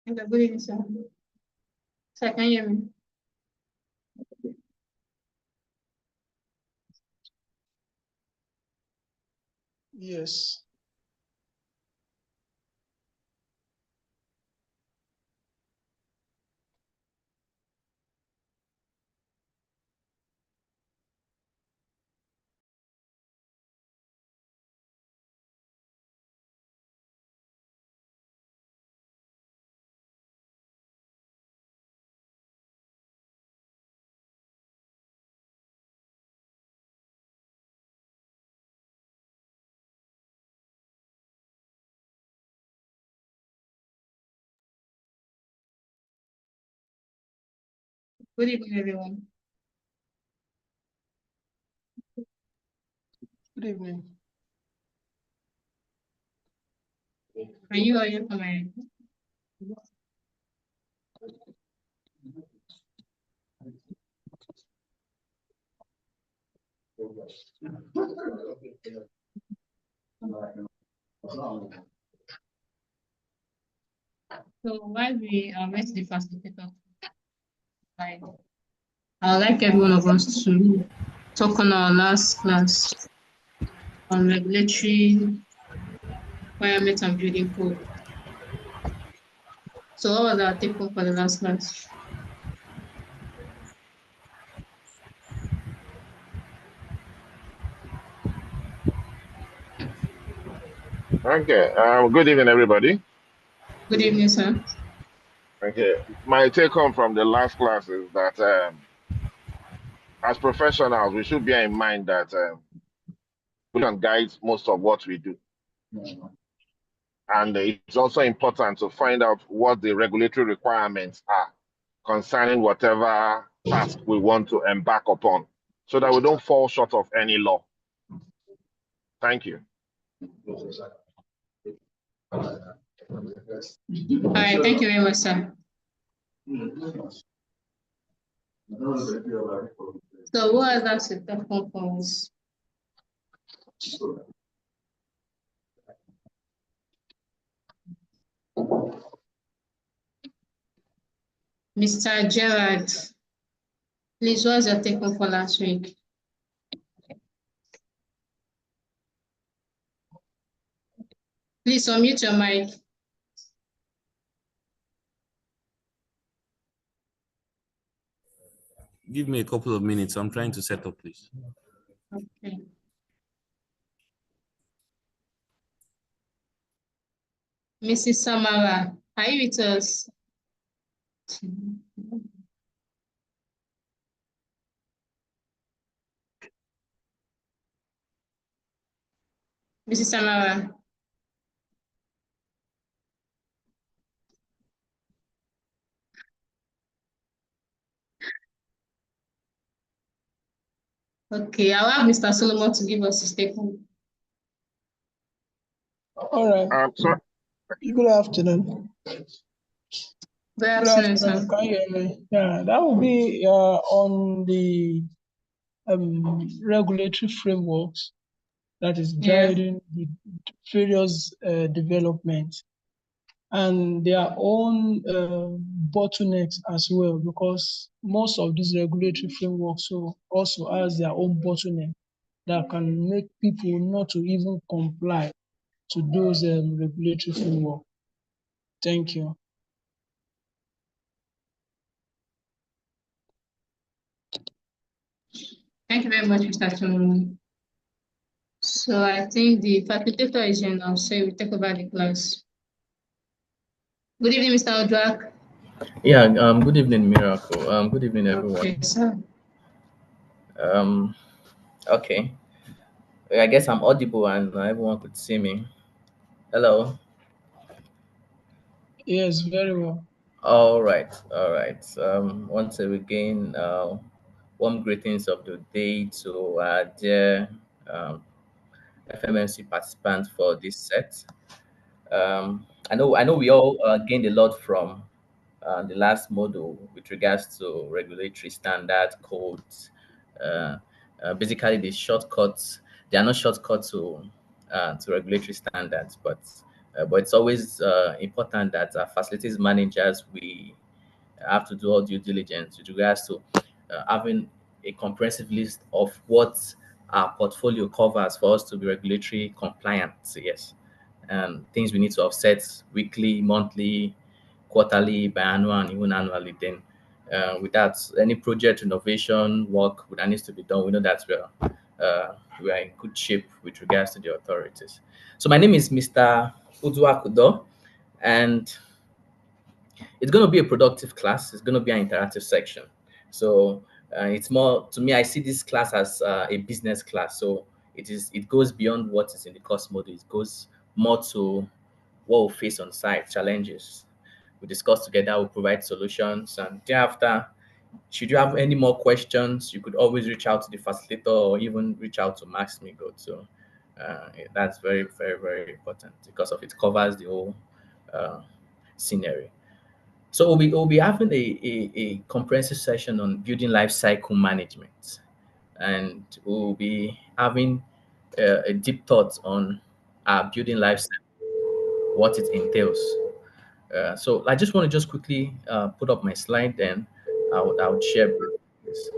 Good evening, sir. Sir, can you hear me? Yes. Good evening, everyone. Good evening. Can you hear from my So while we wait the facilitator, I would like every one of us to talk on our last class on regulatory requirements and building code. So what was our take home for the last class? Okay. Good evening, everybody. Good evening, sir. Okay. My take home from the last class is that as professionals, we should bear in mind that we can guide most of what we do. And it's also important to find out what the regulatory requirements are concerning whatever task we want to embark upon so that we don't fall short of any law. Thank you. All right, thank you very much, sir. So who has that to take home for us? Mr. Gerard, please, what's your take home for last week? Please unmute your mic. Give me a couple of minutes. I'm trying to set up, please. Okay. Mrs. Samara, are you with us? Mrs. Samara. Okay, I'll have Mr. Solomon to give us his take home. All right. Sorry. Good afternoon. Good Good afternoon, afternoon. sir. Can you hear me? Yeah, that will be on the regulatory frameworks that is Yeah. guiding the various developments and their own bottlenecks as well, because most of these regulatory frameworks also has their own bottleneck that can make people not to even comply to those regulatory framework. Thank you. Thank you very much, Mr. Tony. So I think the facilitator is here now, so we take over the class. Good evening, Mr. Odrak. Yeah, good evening, Miracle. Good evening, everyone. Okay, sir. Um, okay. I guess I'm audible and everyone could see me. Hello. Yes, very well. All right, all right. Once again, warm greetings of the day to our dear FMMC participants for this set. I know we all gained a lot from the last module with regards to regulatory standard codes. Uh, Basically, the shortcuts, they are not shortcuts to regulatory standards, but it's always important that facilities managers, we have to do all due diligence with regards to having a comprehensive list of what our portfolio covers for us to be regulatory compliant. Yes, and things we need to offset weekly, monthly, quarterly, biannual, and even annually. Then, without any project innovation work that needs to be done, we know that we are in good shape with regards to the authorities. So, my name is Mr. Uduakudo, and it's going to be a productive class. It's going to be an interactive section. So it's more, to me, I see this class as a business class. So it goes beyond what is in the course module. It goes more to what we face on site, challenges. We discuss together, we provide solutions, and thereafter, should you have any more questions, you could always reach out to the facilitator or even reach out to Max-Migold. So that's very, very, very important because of it covers the whole uh, scenery. So we'll be having a comprehensive session on building life cycle management, and we'll be having a deep thought on building life cycle, what it entails. So I just want to just quickly put up my slide, then I would share this.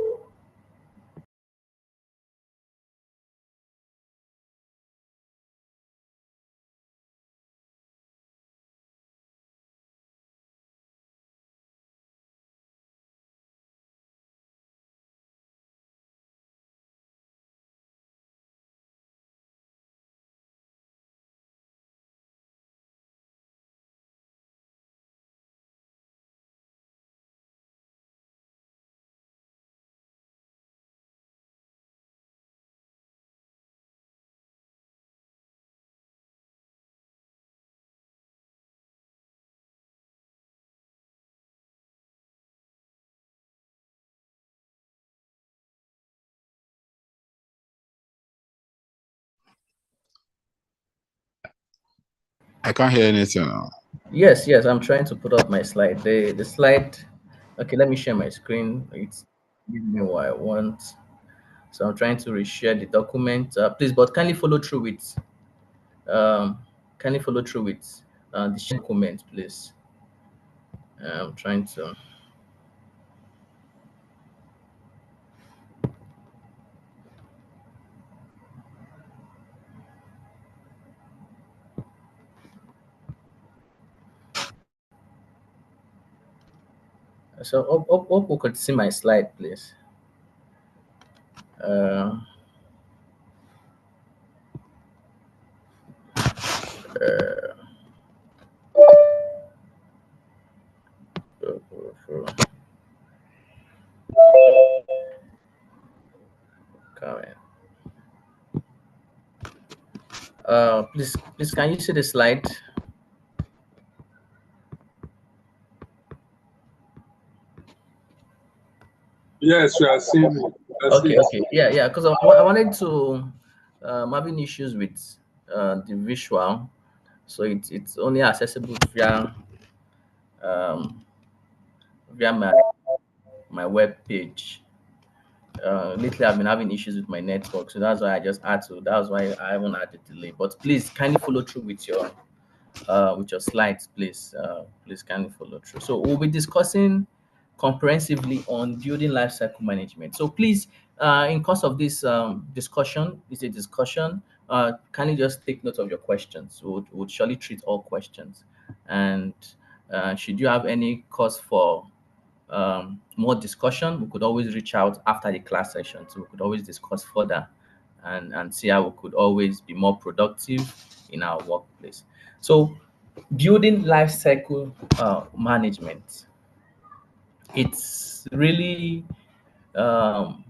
I can't hear anything now. Yes, yes, I'm trying to put up my slide. The slide. Okay, let me share my screen. It's giving me what I want. So I'm trying to reshare the document. Please, but kindly follow through with um, kindly follow through with the share document, please. I'm trying to. So hope you could see my slide, please. Uh, uh, comment. Please, can you see the slide? Yes, we are seeing it. Okay, okay, yeah, because I wanted to having issues with the visual, So it's only accessible via um, via my web page. Lately I've been having issues with my network, so that's why I just had to. That's why I haven't had the delay. But please kindly follow through with your slides, please. Please kindly follow through. So we'll be discussing comprehensively on building life cycle management. So please, in course of this discussion, it's a discussion. Kindly just take note of your questions. We'll surely treat all questions. And should you have any cause for more discussion, we could always reach out after the class session. So we could always discuss further and see how we could always be more productive in our workplace. So building life cycle management, it's really um,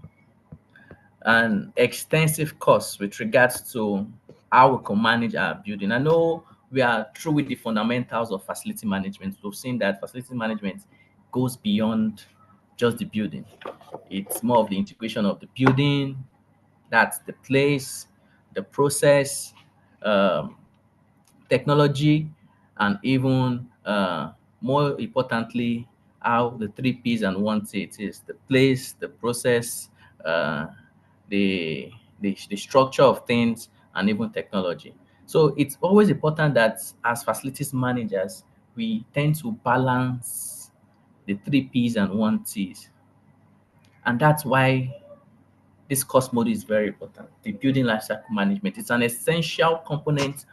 an extensive course with regards to how we can manage our building. I know we are through with the fundamentals of facility management. We've seen that facility management goes beyond just the building. It's more of the integration of the building, that's the place, the process, um, technology, and even more importantly, how the three P's and one T it is the place, the process, uh, the structure of things, and even technology. So it's always important that as facilities managers, we tend to balance the three P's and one T's. And that's why this course module is very important. The building lifecycle management is an essential component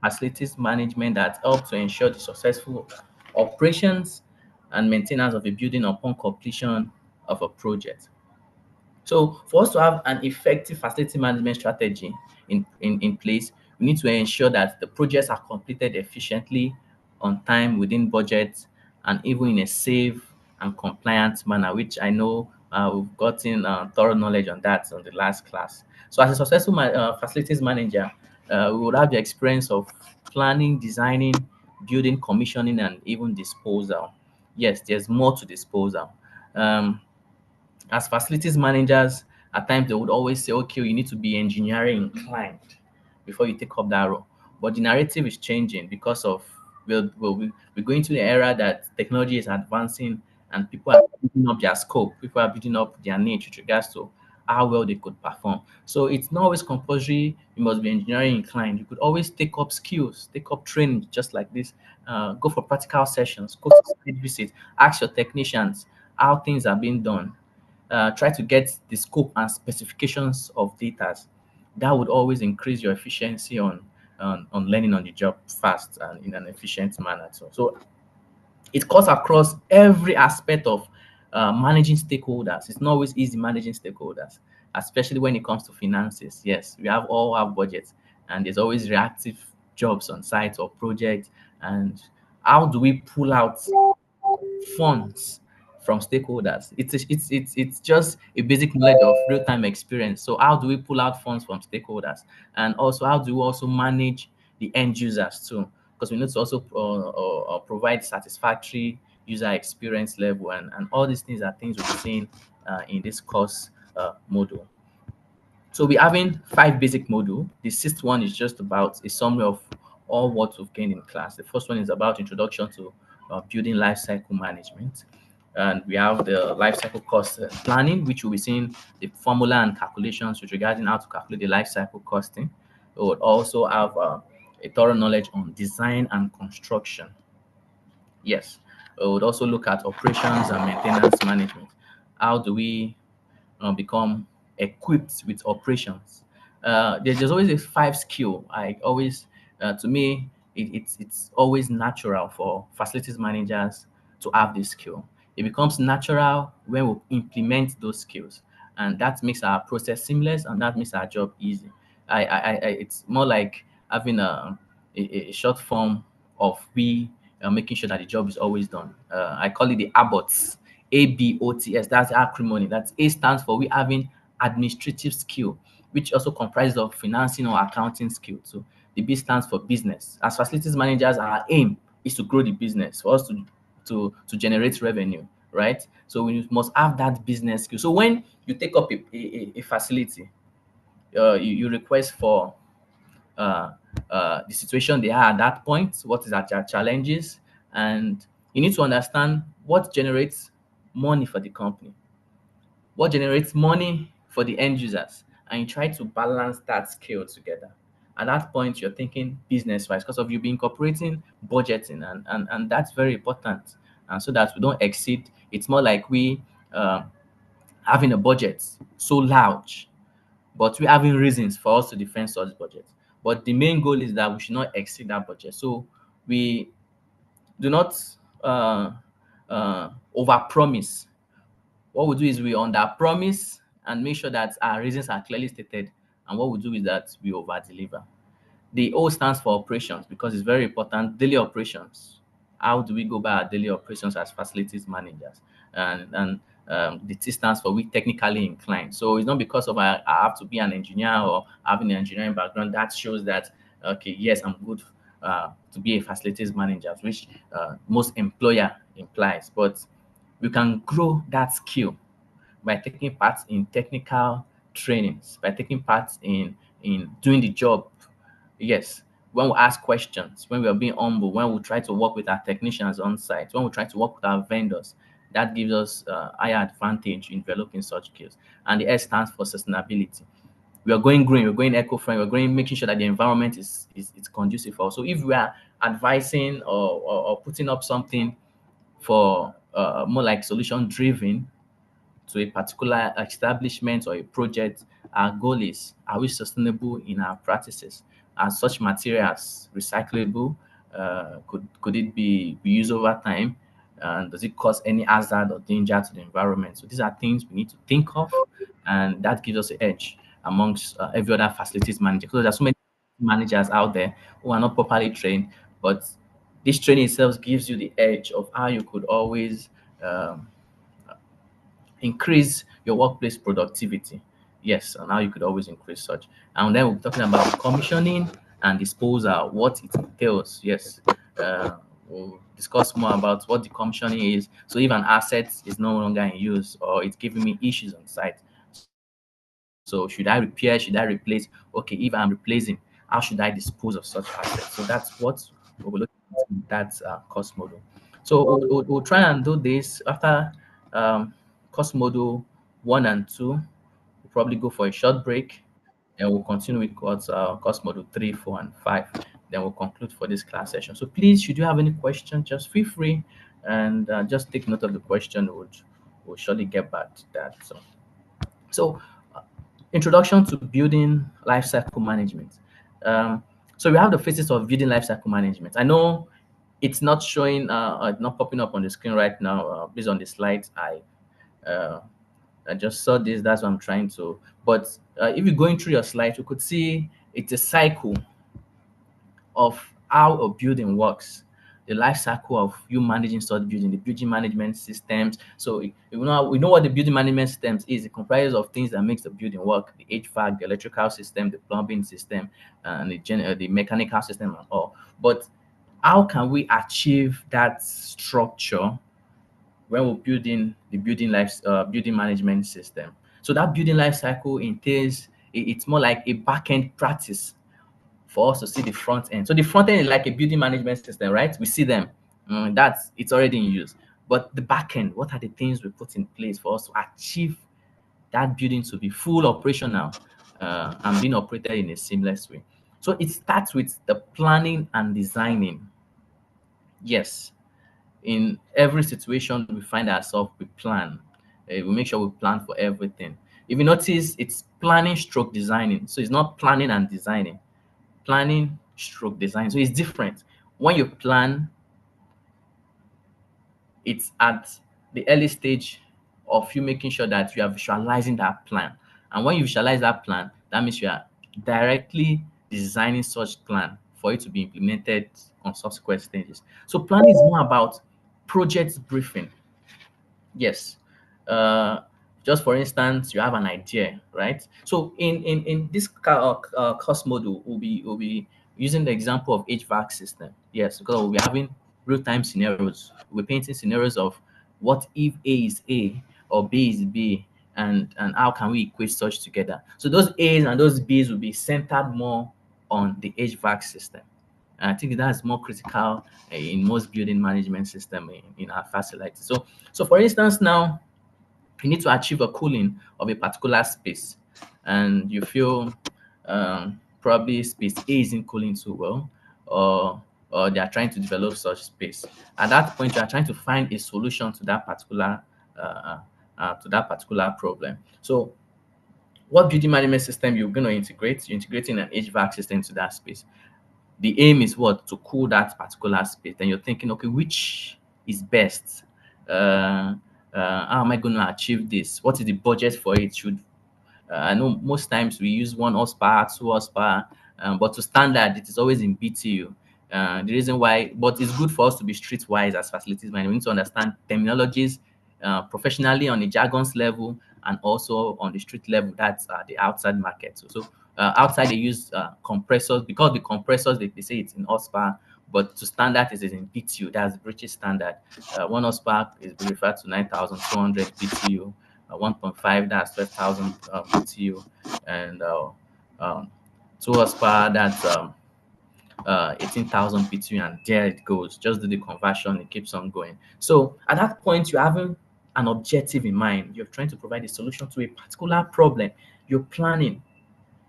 facilities management that help to ensure the successful operations and maintenance of a building upon completion of a project. So for us to have an effective facility management strategy in place, we need to ensure that the projects are completed efficiently, on time, within budget, and even in a safe and compliant manner, which I know we've gotten thorough knowledge on that on the last class. So as a successful facilities manager, we would have the experience of planning, designing, building, commissioning, and even disposal. Yes, there's more to disposal. Um, as facilities managers, at times they would always say, okay, you need to be engineering inclined before you take up that role. But the narrative is changing because of we're going to the era that technology is advancing and people are building up their scope, people are building up their niche with regards to how well they could perform. So it's not always compulsory, you must be engineering inclined. You could always take up skills, take up training just like this, go for practical sessions, go to site visit, ask your technicians how things are being done, try to get the scope and specifications of data. That would always increase your efficiency on learning on the job fast and in an efficient manner. So it cuts across every aspect of managing stakeholders. It's not always easy managing stakeholders, especially when it comes to finances. Yes, we have all have budgets, and there's always reactive jobs on site or projects. And how do we pull out funds from stakeholders? It's just a basic knowledge of real-time experience. So how do we pull out funds from stakeholders? And also, how do we also manage the end users too? Because we need to also provide satisfactory user experience level, and all these things are things we'll be seeing in this course module. So we're having five basic module. The sixth one is just about a summary of all what we've gained in class. The first one is about introduction to building life cycle management. And we have the life cycle cost planning, which we'll be seeing the formula and calculations with regarding how to calculate the life cycle costing. We would also have a thorough knowledge on design and construction. Yes. We would also look at operations and maintenance management. How do we become equipped with operations? There's always a five skill. I always, to me, it's always natural for facilities managers to have this skill. It becomes natural when we implement those skills, and that makes our process seamless, and that makes our job easy. It's more like having a short form of we making sure that the job is always done. I call it the ABOTS, ABOTS. That's acrimony. That's A stands for we having administrative skill, which also comprises of financing or accounting skill. So the B stands for business. As facilities managers, our aim is to grow the business for us to generate revenue, right? So we must have that business skill. So when you take up a facility, you request for uh, the situation they are at that point, what is their challenges, and you need to understand what generates money for the company, what generates money for the end users, and you try to balance that scale together. At that point, you're thinking business wise because of you be incorporating budgeting, and that's very important. And so that we don't exceed, it's more like we having a budget so large, but we having reasons for us to defend such budget. But the main goal is that we should not exceed that budget. So we do not over promise. What we do is we under promise and make sure that our reasons are clearly stated. And what we do is that we over deliver. The O stands for operations because it's very important. Daily operations. How do we go by our daily operations as facilities managers? And the T stands for we technically inclined. So it's not because of I have to be an engineer or having an engineering background that shows that okay, yes, I'm good to be a facilities manager, which most employer implies. But we can grow that skill by taking part in technical trainings, by taking part in doing the job. Yes, when we ask questions, when we are being humble, when we try to work with our technicians on site, when we try to work with our vendors, that gives us higher advantage in developing such skills. And the S stands for sustainability. We are going green, we're going eco-friendly, we're going making sure that the environment is conducive for us. So if we are advising or putting up something for more like solution driven to a particular establishment or a project, our goal is, are we sustainable in our practices? Are such materials recyclable? Could it be used over time? And does it cause any hazard or danger to the environment? So these are things we need to think of, and that gives us an edge amongst every other facilities manager. Because there are so many managers out there who are not properly trained, but this training itself gives you the edge of how you could always increase your workplace productivity. Yes, and how you could always increase such. And then we're talking about commissioning and disposal, what it entails. Yes, we'll discuss more about what the commissioning is. So if an asset is no longer in use or it's giving me issues on site, so should I repair? Should I replace? Okay, if I'm replacing, how should I dispose of such assets? So that's what we'll be looking at in that cost model. So we'll try and do this after cost model 1 and 2. We'll probably go for a short break, and we'll continue with cost model 3, 4, and 5. Then we'll conclude for this class session. So please, should you have any question, just feel free and just take note of the question. We'll surely get back to that. So introduction to building lifecycle management. So we have the phases of building lifecycle management. I know it's not showing, not popping up on the screen right now based on the slides. I just saw this. That's what I'm trying to. But if you're going through your slides, you could see it's a cycle of how a building works, the life cycle of you managing such building, the building management systems. So we know what the building management systems is. It comprises of things that makes the building work: the HVAC, the electrical system, the plumbing system, and the mechanical system and all. But how can we achieve that structure when we're building the building management system? So that building life cycle entails it's more like a back-end practice for us to see the front end. So the front end is like a building management system, right? We see them. That's it's already in use. But the back end, what are the things we put in place for us to achieve that building to be full operational and being operated in a seamless way? So it starts with the planning and designing. Yes, in every situation we find ourselves, we plan. We make sure we plan for everything. If you notice, it's planning stroke designing. So it's not planning and designing, planning stroke design. So it's different. When you plan, it's at the early stage of you making sure that you are visualizing that plan. And when you visualize that plan, that means you are directly designing such plan for it to be implemented on subsequent stages. So planning is more about project briefing. Yes. Uh, just for instance, you have an idea, right? So in this course model, we'll be using the example of HVAC system. Yes, because we'll be having real-time scenarios. We're painting scenarios of what if A is A or B is B, and how can we equate such together. So those A's and those B's will be centered more on the HVAC system. And I think that's more critical in most building management system in our facility. So for instance, now you need to achieve a cooling of a particular space, and you feel probably space A isn't cooling too well, or they are trying to develop such space. At that point, you are trying to find a solution uh, to that particular problem. So what building management system you're going to integrate? You're integrating an HVAC system to that space. The aim is what? To cool that particular space. Then you're thinking, okay, which is best? How am I going to achieve this? What is the budget for it? I know most times we use 1 horsepower, 2 horsepower, but to standard, it is always in BTU. The reason why, but it's good for us to be streetwise as facilities managers. We need to understand terminologies professionally on the jargons level and also on the street level. That's the outside market. So outside they use compressors, because the compressors they say it's in horsepower, but to standard it is in BTU. That's British standard. 1 horsepower is referred to 9,200 BTU. 1.5 that's 12,000 BTU, and 2 horsepower that's 18,000 BTU, and there it goes. Just do the conversion, it keeps on going. So at that point, you're having an objective in mind. You're trying to provide a solution to a particular problem. You're planning.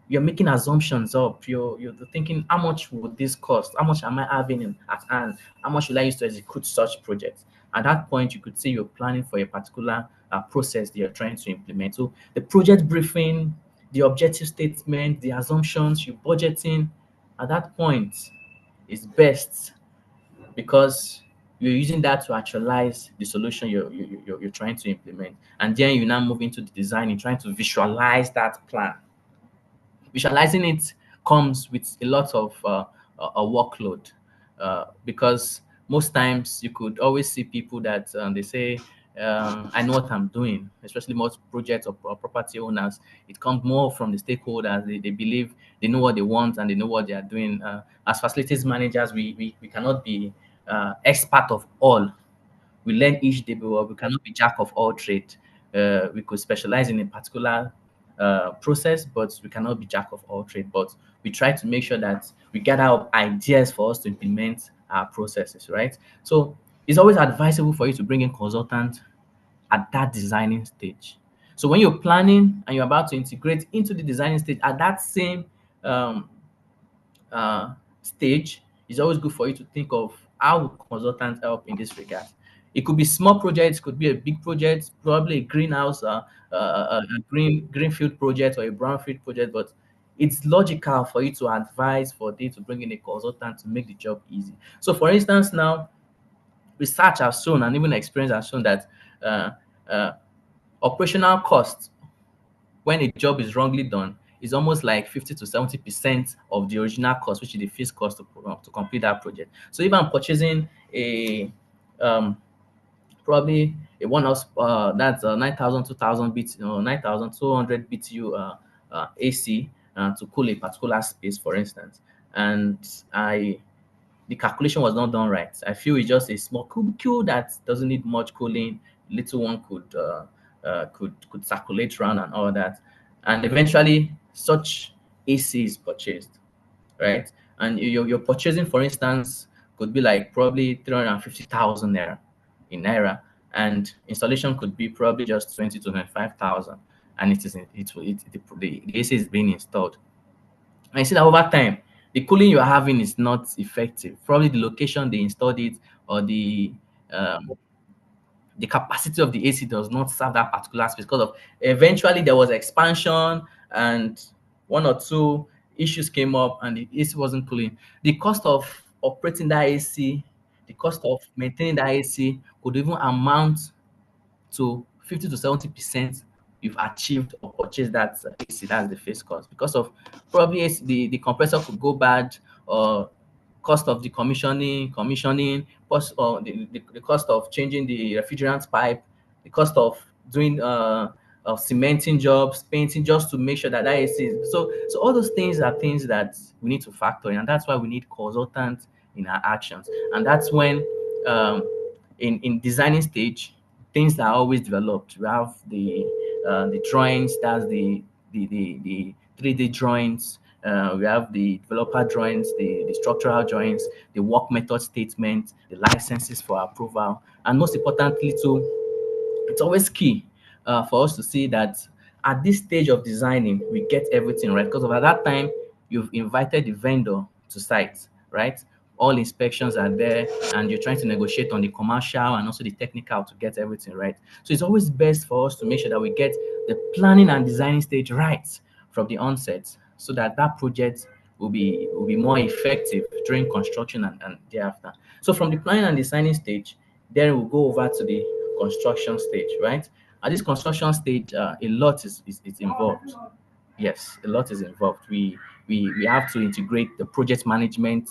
You're making assumptions up. You're thinking, how much would this cost? How much am I having at hand? How much will I use to execute such projects? At that point, you could say you're planning for a particular process that you're trying to implement. So the project briefing, the objective statement, the assumptions, your budgeting, at that point is best, because you're using that to actualize the solution you're trying to implement. And then you now move into the design, you're trying to visualize that plan. Visualizing it comes with a lot of a workload, because most times you could always see people that they say, I know what I'm doing, especially most projects or property owners. It comes more from the stakeholders. They believe they know what they want and they know what they are doing. As facilities managers, we cannot be expert of all. We learn each day, but we cannot be jack of all trade. We could specialize in a particular process, but we cannot be jack of all trade. But we try to make sure that we gather up ideas for us to implement our processes, right? So it's always advisable for you to bring in consultants at that designing stage. So when you're planning and you're about to integrate into the designing stage, at that same um, stage, it's always good for you to think of how would consultants help in this regard. It could be small projects, could be a big project, probably a greenhouse, a greenfield project or a brownfield project, but it's logical for you to advise for you to bring in a consultant to make the job easy. So, for instance, now research has shown and even experience has shown that uh, uh, operational costs when a job is wrongly done is almost like 50 to 70% of the original cost, which is the fixed cost to complete that project. So if I'm purchasing a probably a one house that's 9,000, 2,000 bits, 9,200 BTU AC to cool a particular space, for instance, and I the calculation was not done right. I feel it's just a small cube that doesn't need much cooling. Little one could circulate around and all that, and eventually such AC is purchased, right? And you're purchasing, for instance, could be like probably 350,000 naira in naira, and installation could be probably just 20 to 25,000, and the AC is being installed. And you see that over time, the cooling you're having is not effective. Probably the location they installed it, or um, the capacity of the AC does not serve that particular space, because of eventually there was expansion and one or two issues came up and the AC wasn't cooling. The cost of operating that AC, the cost of maintaining that AC could even amount to 50 to 70% you've achieved or purchased that AC. That's the face cost, because of probably the compressor could go bad, or cost of the commissioning, cost or the cost of changing the refrigerant pipe, the cost of doing of cementing jobs, painting, just to make sure that that AC so all those things are things that we need to factor in, and that's why we need consultants in our actions. And that's when um, in designing stage, things that are always developed. We have the drawings, that's the 3D drawings, We have the developer drawings, the structural drawings, the work method statement, the licenses for approval, and most importantly, too, it's always key for us to see that at this stage of designing, we get everything right. Because at that time, you've invited the vendor to site, right? All inspections are there, and you're trying to negotiate on the commercial and also the technical to get everything right. So it's always best for us to make sure that we get the planning and designing stage right from the onset, so that that project will be more effective during construction and thereafter. So from the planning and designing stage, then we'll go over to the construction stage, right? At this construction stage, a lot is involved. Yes, a lot is involved. We have to integrate the project management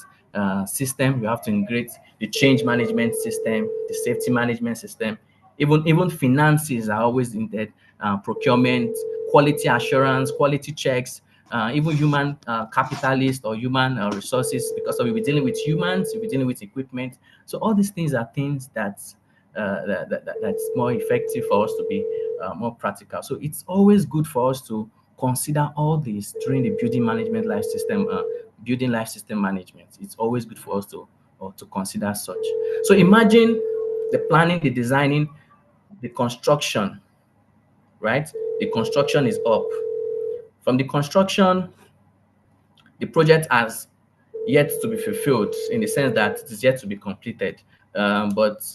system. We have to integrate the change management system, the safety management system. Even finances are always in there. Procurement, quality assurance, quality checks, even human capitalist or human resources, because we'll be dealing with humans, we'll be dealing with equipment. So all these things are things that's more effective for us to be more practical. So it's always good for us to consider all this during the building management life system, building life system management. It's always good for us to consider such. So imagine the planning, the designing, the construction, right? The construction is up. From the construction, the project has yet to be fulfilled in the sense that it is yet to be completed. But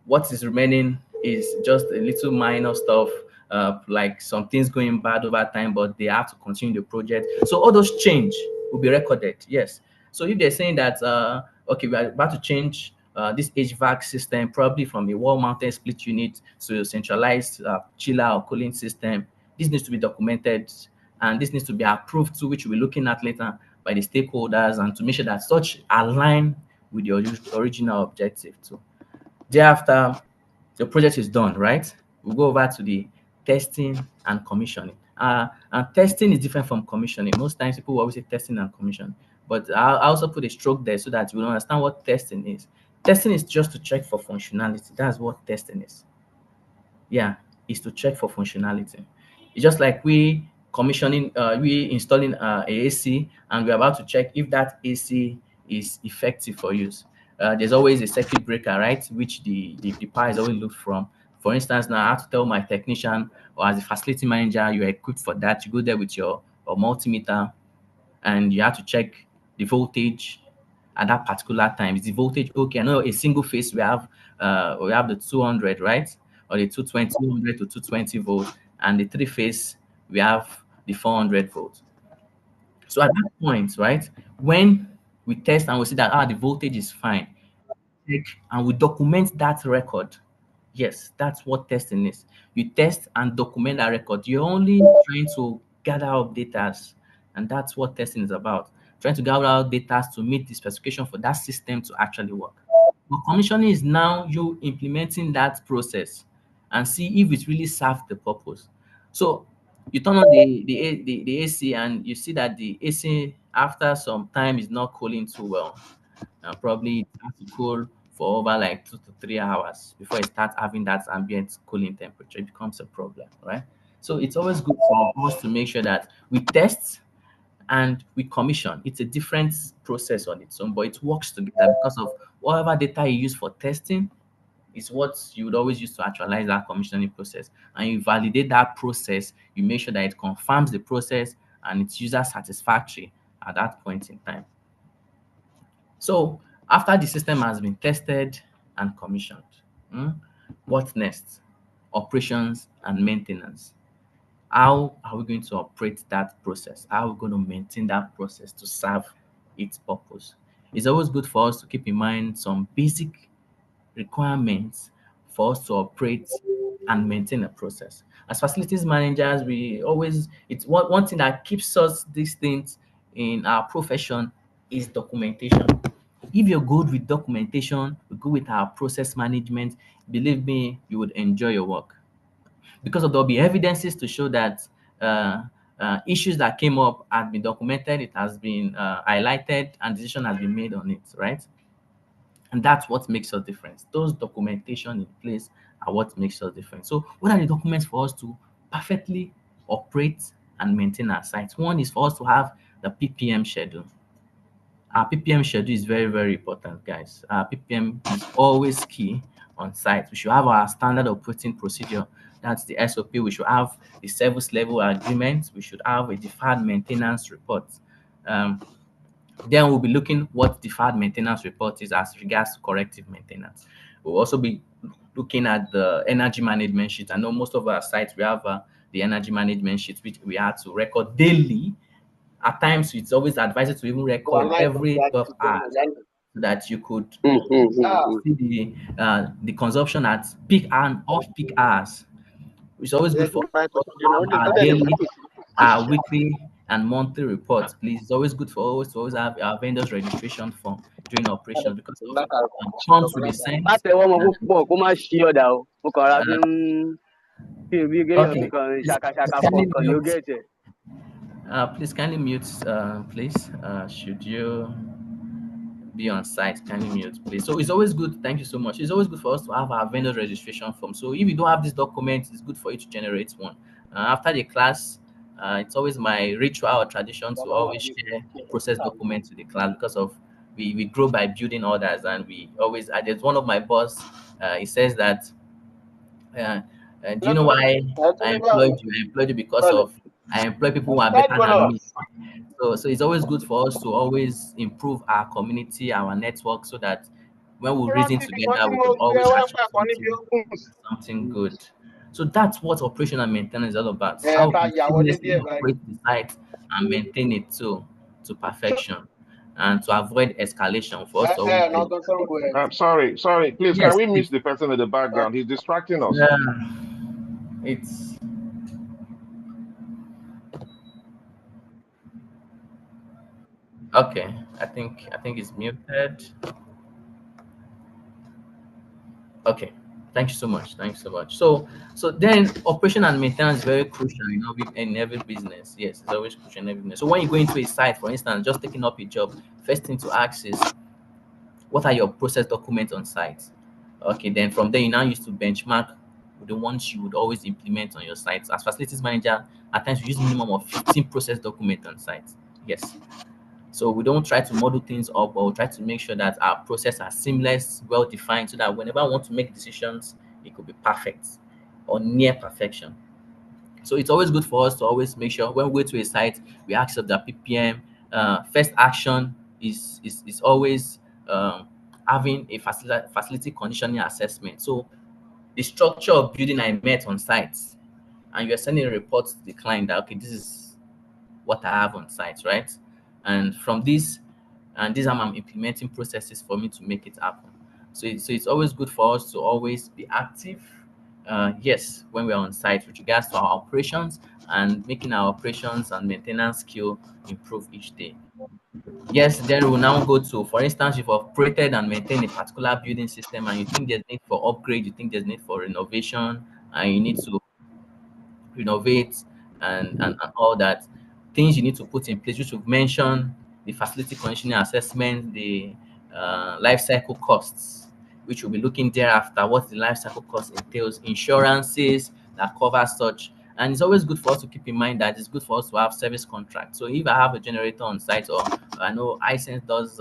what is remaining is just a little minor stuff, like some things going bad over time, but they have to continue the project. So all those change will be recorded. Yes. So if they're saying that, okay, we are about to change this HVAC system, probably from a wall-mounted split unit to a centralized chiller or cooling system, this needs to be documented, and this needs to be approved to, which we'll be looking at later, by the stakeholders, and to make sure that such align with the original objective too. Thereafter, the project is done, right? We'll go over to the testing and commissioning. And testing is different from commissioning. Most times people will always say testing and commission, but I also put a stroke there so that you will understand what testing is. Testing is just to check for functionality. That's what testing is. Yeah, is to check for functionality. It's just like we installing a AC, and we're about to check if that AC is effective for use. There's always a circuit breaker, right? Which the power is always looked from. For instance, now I have to tell my technician, or as a facility manager, you're equipped for that. You go there with your multimeter, and you have to check the voltage at that particular time. Is the voltage okay? I know a single phase we have the 200, right? Or the 220, 200 to 220 volts, and the three phase we have the 400 volts. So at that point, right, when we test and we see that the voltage is fine, and we document that record. Yes, that's what testing is. You test and document that record. You're only trying to gather up data, and that's what testing is about. Trying to gather out data to meet the specification for that system to actually work. But commissioning is now you implementing that process and see if it really serves the purpose. So you turn on the AC, and you see that the AC after some time is not cooling too well. Probably it has to cool for over like 2 to 3 hours before it starts having that ambient cooling temperature. It becomes a problem, right? So it's always good for us to make sure that we test and we commission. It's a different process on its own, but it works together because of whatever data you use for testing is what you would always use to actualize that commissioning process. And you validate that process, you make sure that it confirms the process and it's user satisfactory at that point in time. So after the system has been tested and commissioned, what next? Operations and maintenance. How are we going to operate that process? How are we going to maintain that process to serve its purpose? It's always good for us to keep in mind some basic requirements for us to operate and maintain a process. As facilities managers, it's one thing that keeps us distinct in our profession is documentation. If you're good with documentation, you're good with our process management, believe me, you would enjoy your work, because there'll be evidences to show that issues that came up have been documented, it has been highlighted, and decision has been made on it, right? And that's what makes us different. Those documentation in place are what makes us different. So what are the documents for us to perfectly operate and maintain our sites? One is for us to have the PPM schedule. Our PPM schedule is very, very important, guys. Our PPM is always key on site. We should have our standard operating procedure. That's the SOP. We should have the service level agreement. We should have a deferred maintenance report. Then we'll be looking what deferred maintenance report is as regards to corrective maintenance. We'll also be looking at the energy management sheet. I know most of our sites, we have the energy management sheet, which we have to record daily. At times, it's always advised to even record every 12 hours so that you could see the consumption at peak and off-peak hours. It's always good for us to have our daily, our weekly, and monthly reports. Please, it's always good for us to always have our vendors registration form during operation because of funds will be sent. Please kindly mute, please. Should you be on site, kindly mute, please. So it's always good. Thank you so much. It's always good for us to have our vendor registration form. So if you don't have this document, it's good for you to generate one. After the class, it's always my ritual or tradition to always share process documents with the class because of we grow by building others, and we always. There's one of my boss. He says that. Do you know why I employed you? I employed you because of I employ people who are better than me. So it's always good for us to always improve our community, our network, so that when we reason together, we can always achieve something good. So that's what operation and maintenance is all about. How we seamlessly operate the site and maintain it to perfection and to avoid escalation for us to always Sorry, please, Yes, can we please. miss the person in the background? He's distracting us. It's okay. I think it's muted. Okay. Thank you so much. Thanks so much. So then operation and maintenance is very crucial, in every business. Yes, it's always crucial in every business. So when you go into a site, for instance, just taking up a job, first thing to ask is what are your process documents on site? Okay, then from there you now use to benchmark the ones you would always implement on your site. As facilities manager, at times we use minimum of 15 process documents on site. Yes. So we don't try to model things up, or try to make sure that our process are seamless, well defined, so that whenever I want to make decisions, it could be perfect or near perfection. So it's always good for us to always make sure when we go to a site, we ask of the PPM. First action is always having a facility conditioning assessment. So the structure of building I met on site, and you're sending a report to the client that okay, this is what I have on site, right? And from this, and these are my implementing processes for me to make it happen. So it's always good for us to always be active. Yes, when we're on site with regards to our operations and making our operations and maintenance skill improve each day. Yes, then we'll now go to, for instance, you've operated and maintained a particular building system and you think there's need for upgrade, you think there's need for renovation, and you need to renovate and all that. Things you need to put in place, which we've mentioned, the facility conditioning assessment, the life cycle costs, which we'll be looking thereafter, what the life cycle cost entails, insurances that cover such. And it's always good for us to keep in mind that it's good for us to have service contracts. So if I have a generator on site, or I know iSense does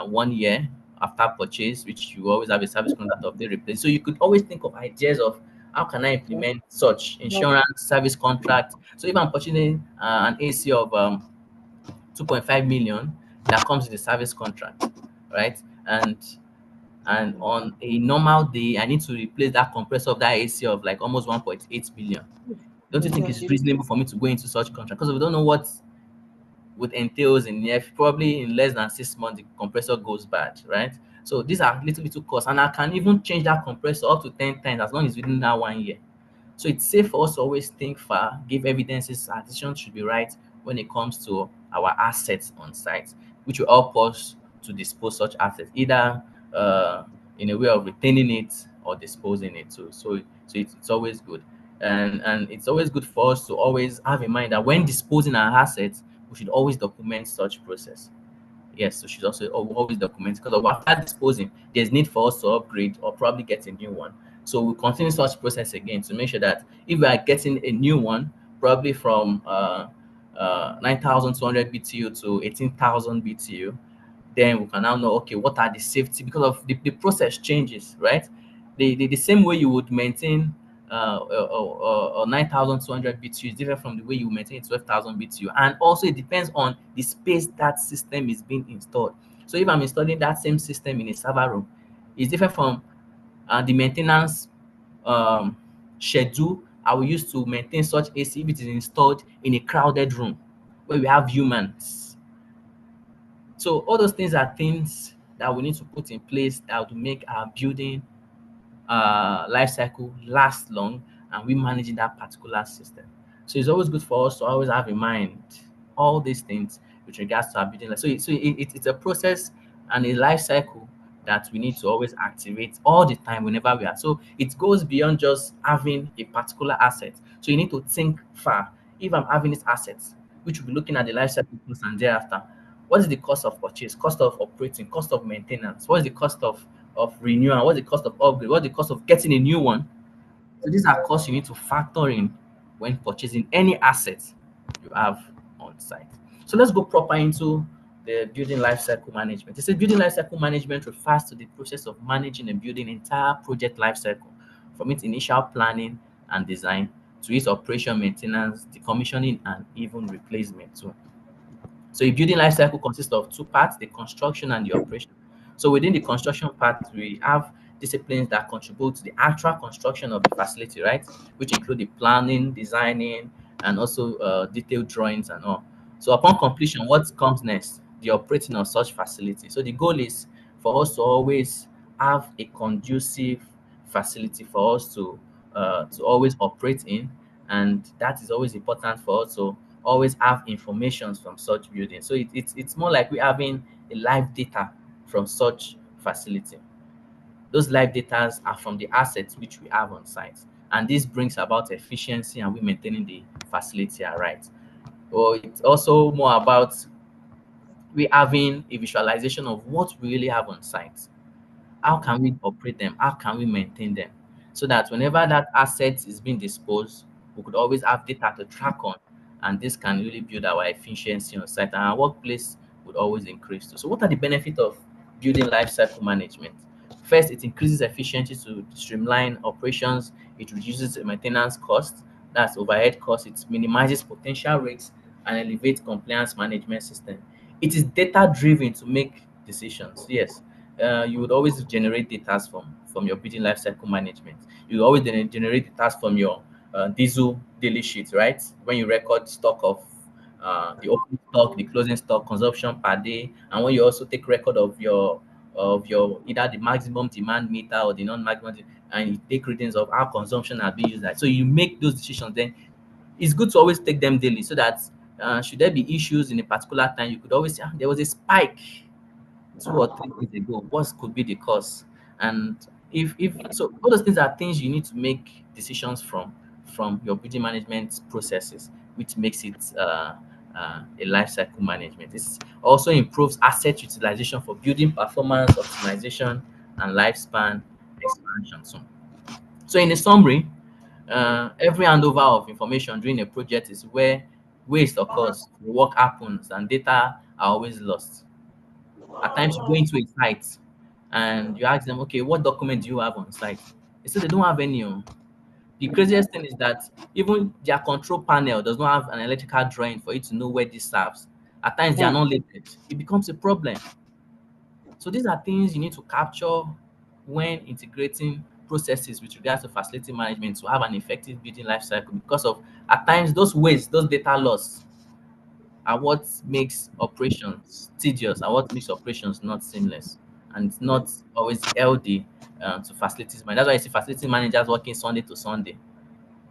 1 year after purchase, which you always have a service contract of the replace. So you could always think of ideas of how can I implement such insurance service contract. So if I'm purchasing an AC of 2.5 million, that comes with a service contract, right? And on a normal day, I need to replace that compressor of that AC of like almost 1.8 billion. Don't you think it's reasonable for me to go into such contract? Because we don't know what would entails in probably in less than 6 months the compressor goes bad, right? So these are little costs, and I can even change that compressor up to 10 times as long as within that 1 year. So it's safe for us to always think far, give evidences. Our decisions should be right when it comes to our assets on site, which will help us to dispose such assets, either in a way of retaining it or disposing it too. So it's always good. And it's always good for us to always have in mind that when disposing our assets, we should always document such process. Yes, we should also always document, because of after disposing, there's need for us to upgrade or probably get a new one. So we continue such process again to make sure that if we are getting a new one, probably from 9,200 BTU to 18,000 BTU, then we can now know, okay, what are the safety, because of the process changes, right? The same way you would maintain 9,200 BTU is different from the way you maintain 12,000 BTU. And also it depends on the space that system is being installed. So if I'm installing that same system in a server room, it's different from the maintenance um, schedule I will use to maintain such AC if it is installed in a crowded room where we have humans. So all those things are things that we need to put in place that will make our building life cycle last long, and we managing that particular system. So it's always good for us to always have in mind all these things with regards to our building life. It's a process and a life cycle that we need to always activate all the time whenever we are. So it goes beyond just having a particular asset. So you need to think far. If I'm having this asset, which will be looking at the life cycle first and thereafter, what is the cost of purchase, cost of operating, cost of maintenance? What is the cost of renewal? What's the cost of upgrade? What's the cost of getting a new one? So these are costs you need to factor in when purchasing any asset you have on site. So let's go proper into the building lifecycle management. They say building lifecycle management refers to the process of managing a building entire project lifecycle, from its initial planning and design to its operation, maintenance, decommissioning, and even replacement too. So a building life cycle consists of two parts, the construction and the operation. So within the construction part, we have disciplines that contribute to the actual construction of the facility, right? Which include the planning, designing, and also detailed drawings and all. So upon completion, what comes next? The operating of such facility. So the goal is for us to always have a conducive facility for us to always operate in, and that is always important for us to always have information from such building. So it's more like we having a live data from such facility. Those live data are from the assets which we have on site, and this brings about efficiency and we maintaining the facility right. Or it's also more about we having a visualization of what we really have on site. How can we operate them? How can we maintain them? So that whenever that asset is being disposed, we could always have data to track on, and this can really build our efficiency on site, and our workplace would always increase too. So what are the benefits of building life cycle management? First, it increases efficiency to streamline operations, it reduces the maintenance costs, that's overhead costs, it minimizes potential risks, and elevates compliance management system. It is data driven to make decisions. Yes, you would always generate data from your building life cycle management. You always generate data from your diesel daily sheet, right? When you record stock of the opening stock, the closing stock, consumption per day, and when you also take record of your either the maximum demand meter or the non-maximum, and you take readings of how consumption are being used. So you make those decisions. Then it's good to always take them daily so that should there be issues in a particular time, you could always say, there was a spike 2 or 3 days ago, what could be the cause? And if so, all those things are things you need to make decisions from your building management processes, which makes it a life cycle management. This also improves asset utilization for building performance optimization and lifespan expansion. So in a summary, every handover of information during a project is where waste occurs, work happens, and data are always lost. At times you go into a site and you ask them, okay, what document do you have on site? They say they don't have any. Oh. The craziest thing is that even their control panel does not have an electrical drawing for you to know where this serves. At times they are not labeled. It becomes a problem. So these are things you need to capture when integrating processes with regards to facility management to have an effective building life cycle, because of at times those waste, those data loss are what makes operations tedious and what makes operations not seamless, and it's not always healthy to facilities man. That's why you see facility managers working Sunday to Sunday.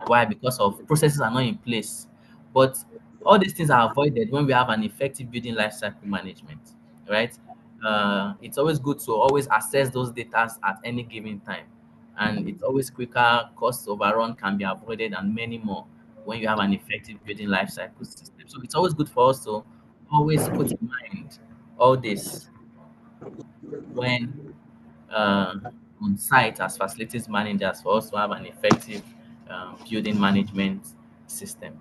Why? Because of processes are not in place. But all these things are avoided when we have an effective building life cycle management, right? It's always good to always assess those data at any given time. And it's always quicker, cost overrun can be avoided, and many more when you have an effective building life cycle system. So it's always good for us to always put in mind all this when uh, on site as facilities managers, for us to have an effective building management system.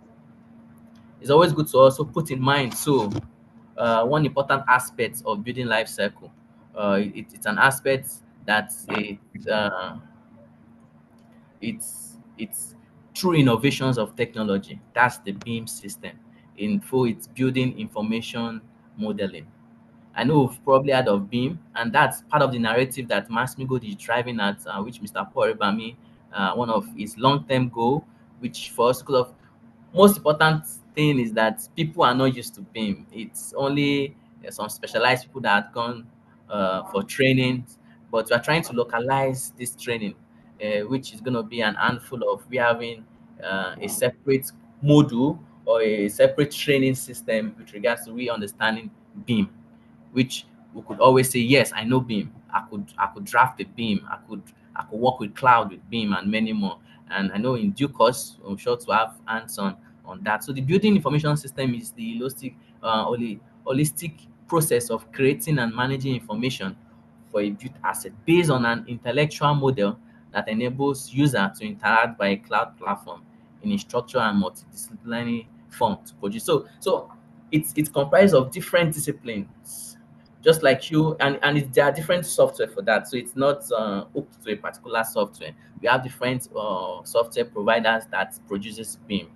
it's always good to also put in mind. So one important aspect of building life cycle, it's an aspect that it's through innovations of technology. That's the beam system. In full, it's building information modeling. I know we've probably heard of beam, and that's part of the narrative that Max-Migold is driving at, which Mr. Paul Rebami, one of his long-term goal, which for us, because of most important thing is that people are not used to BIM. It's only some specialized people that have gone for training, but we are trying to localize this training, which is going to be an handful of we having a separate module or a separate training system with regards to we understanding BIM, which we could always say, yes, I know BIM. I could draft a BIM. I could work with cloud with BIM and many more. And I know in due course, I'm sure to have hands on that. So the building information system is the holistic process of creating and managing information for a built asset based on an intellectual model that enables user to interact by a cloud platform in a structured and multidisciplinary form to produce. So it's comprised of different disciplines, just like you, and there are different software for that. So it's not hooked to a particular software. We have different software providers that produces BIM,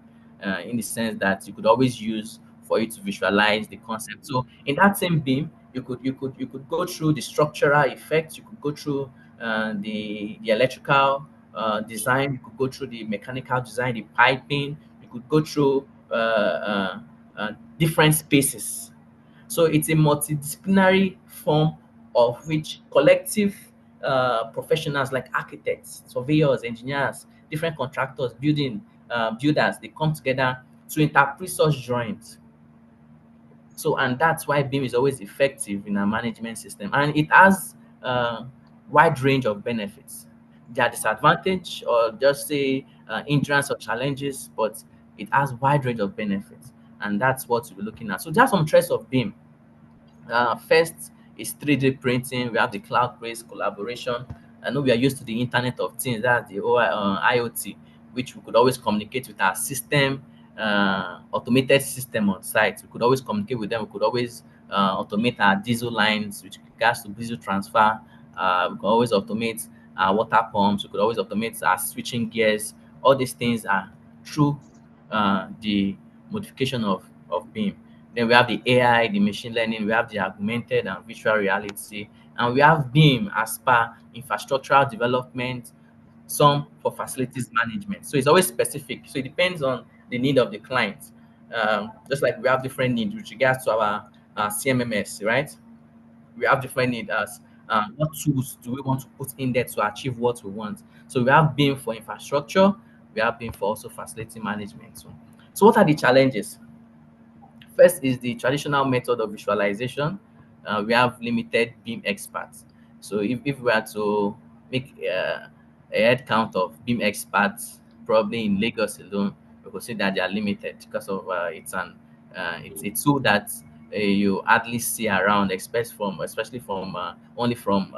in the sense that you could always use for you to visualize the concept. So in that same BIM, you could go through the structural effects, you could go through the electrical design, you could go through the mechanical design, the piping, you could go through different spaces. So it's a multidisciplinary form of which collective professionals like architects, surveyors, engineers, different contractors, builders, they come together to interpret such drawings. So, and that's why BIM is always effective in our management system, and it has a wide range of benefits. There are disadvantage or just say hindrance or challenges, but it has wide range of benefits, and that's what we're looking at. So, there are some traits of BIM. First is 3D printing. We have the cloud-based collaboration. I know we are used to the Internet of Things, that's the IoT, which we could always communicate with our system, automated system on site. We could always communicate with them. We could always automate our diesel lines, which regards to diesel transfer. We could always automate our water pumps. We could always automate our switching gears. All these things are through the modification of BIM. Then we have the AI, the machine learning, we have the augmented and virtual reality, and we have BIM as per infrastructural development, some for facilities management. So it's always specific. So it depends on the need of the client. Just like we have different needs with regards to our CMMS, right? We have different needs as what tools do we want to put in there to achieve what we want. So we have BIM for infrastructure, we have BIM for also facility management. So what are the challenges? First is the traditional method of visualization. We have limited BIM experts. So if we are to make a head count of BIM experts, probably in Lagos alone, we could say that they are limited because of it's a tool that you hardly see around, especially from only from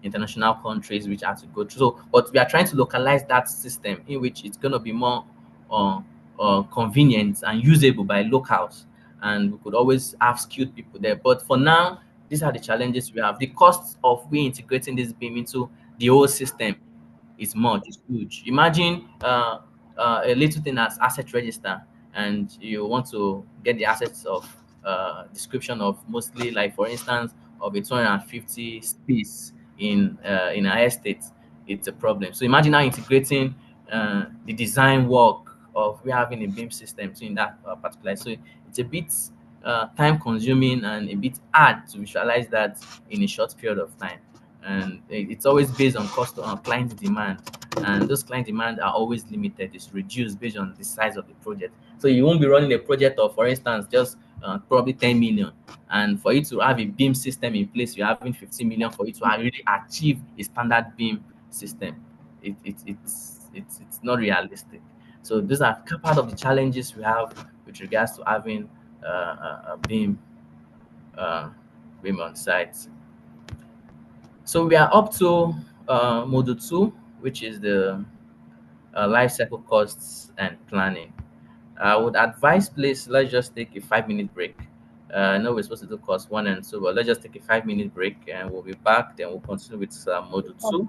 international countries which have to go through. So, but we are trying to localize that system in which it's going to be more uh, convenient and usable by locals, and we could always have skilled people there. But for now, these are the challenges we have. The cost of we integrating this BIM into the whole system is much, it's huge. Imagine a little thing as asset register, and you want to get the assets of description of mostly, like for instance, of a 250 space in an estate. It's a problem. So imagine now integrating the design work of we having a BIM system so in that particular. So it's a bit time consuming and a bit hard to visualize that in a short period of time. And it's always based on cost on client demand, and those client demand are always limited. It's reduced based on the size of the project. So you won't be running a project of, for instance, just probably 10 million, and for you to have a BIM system in place, you're having 15 million for you to really achieve a standard BIM system. It's not realistic. So those are part of the challenges we have with regards to having a uh, BIM on site. So we are up to module 2, which is the life cycle costs and planning. I would advise, please, let's just take a 5 minute break. I know we're supposed to do course one and two, but let's just take a 5 minute break and we'll be back. Then we'll continue with module two,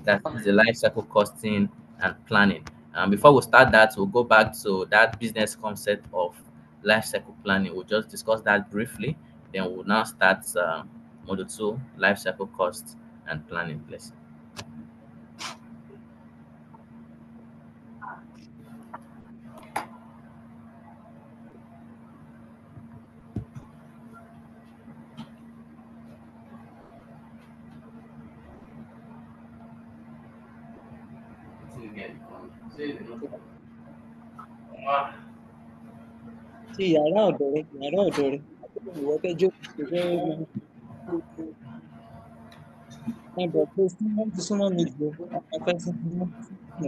that is the life cycle costing and planning. And before we start that, we'll go back to that business concept of life cycle planning. We'll just discuss that briefly. Then we'll now start module two, life cycle cost and planning, please. Sí, yàrá ọ̀dọ̀ rẹ, yàrá ọ̀dọ̀ rẹ. Ìwọ fẹ́ jókòó, kò fẹ́ máa bọ̀ pé súnmọ́ mi jù ú, a fẹ́ súnmọ́ mi.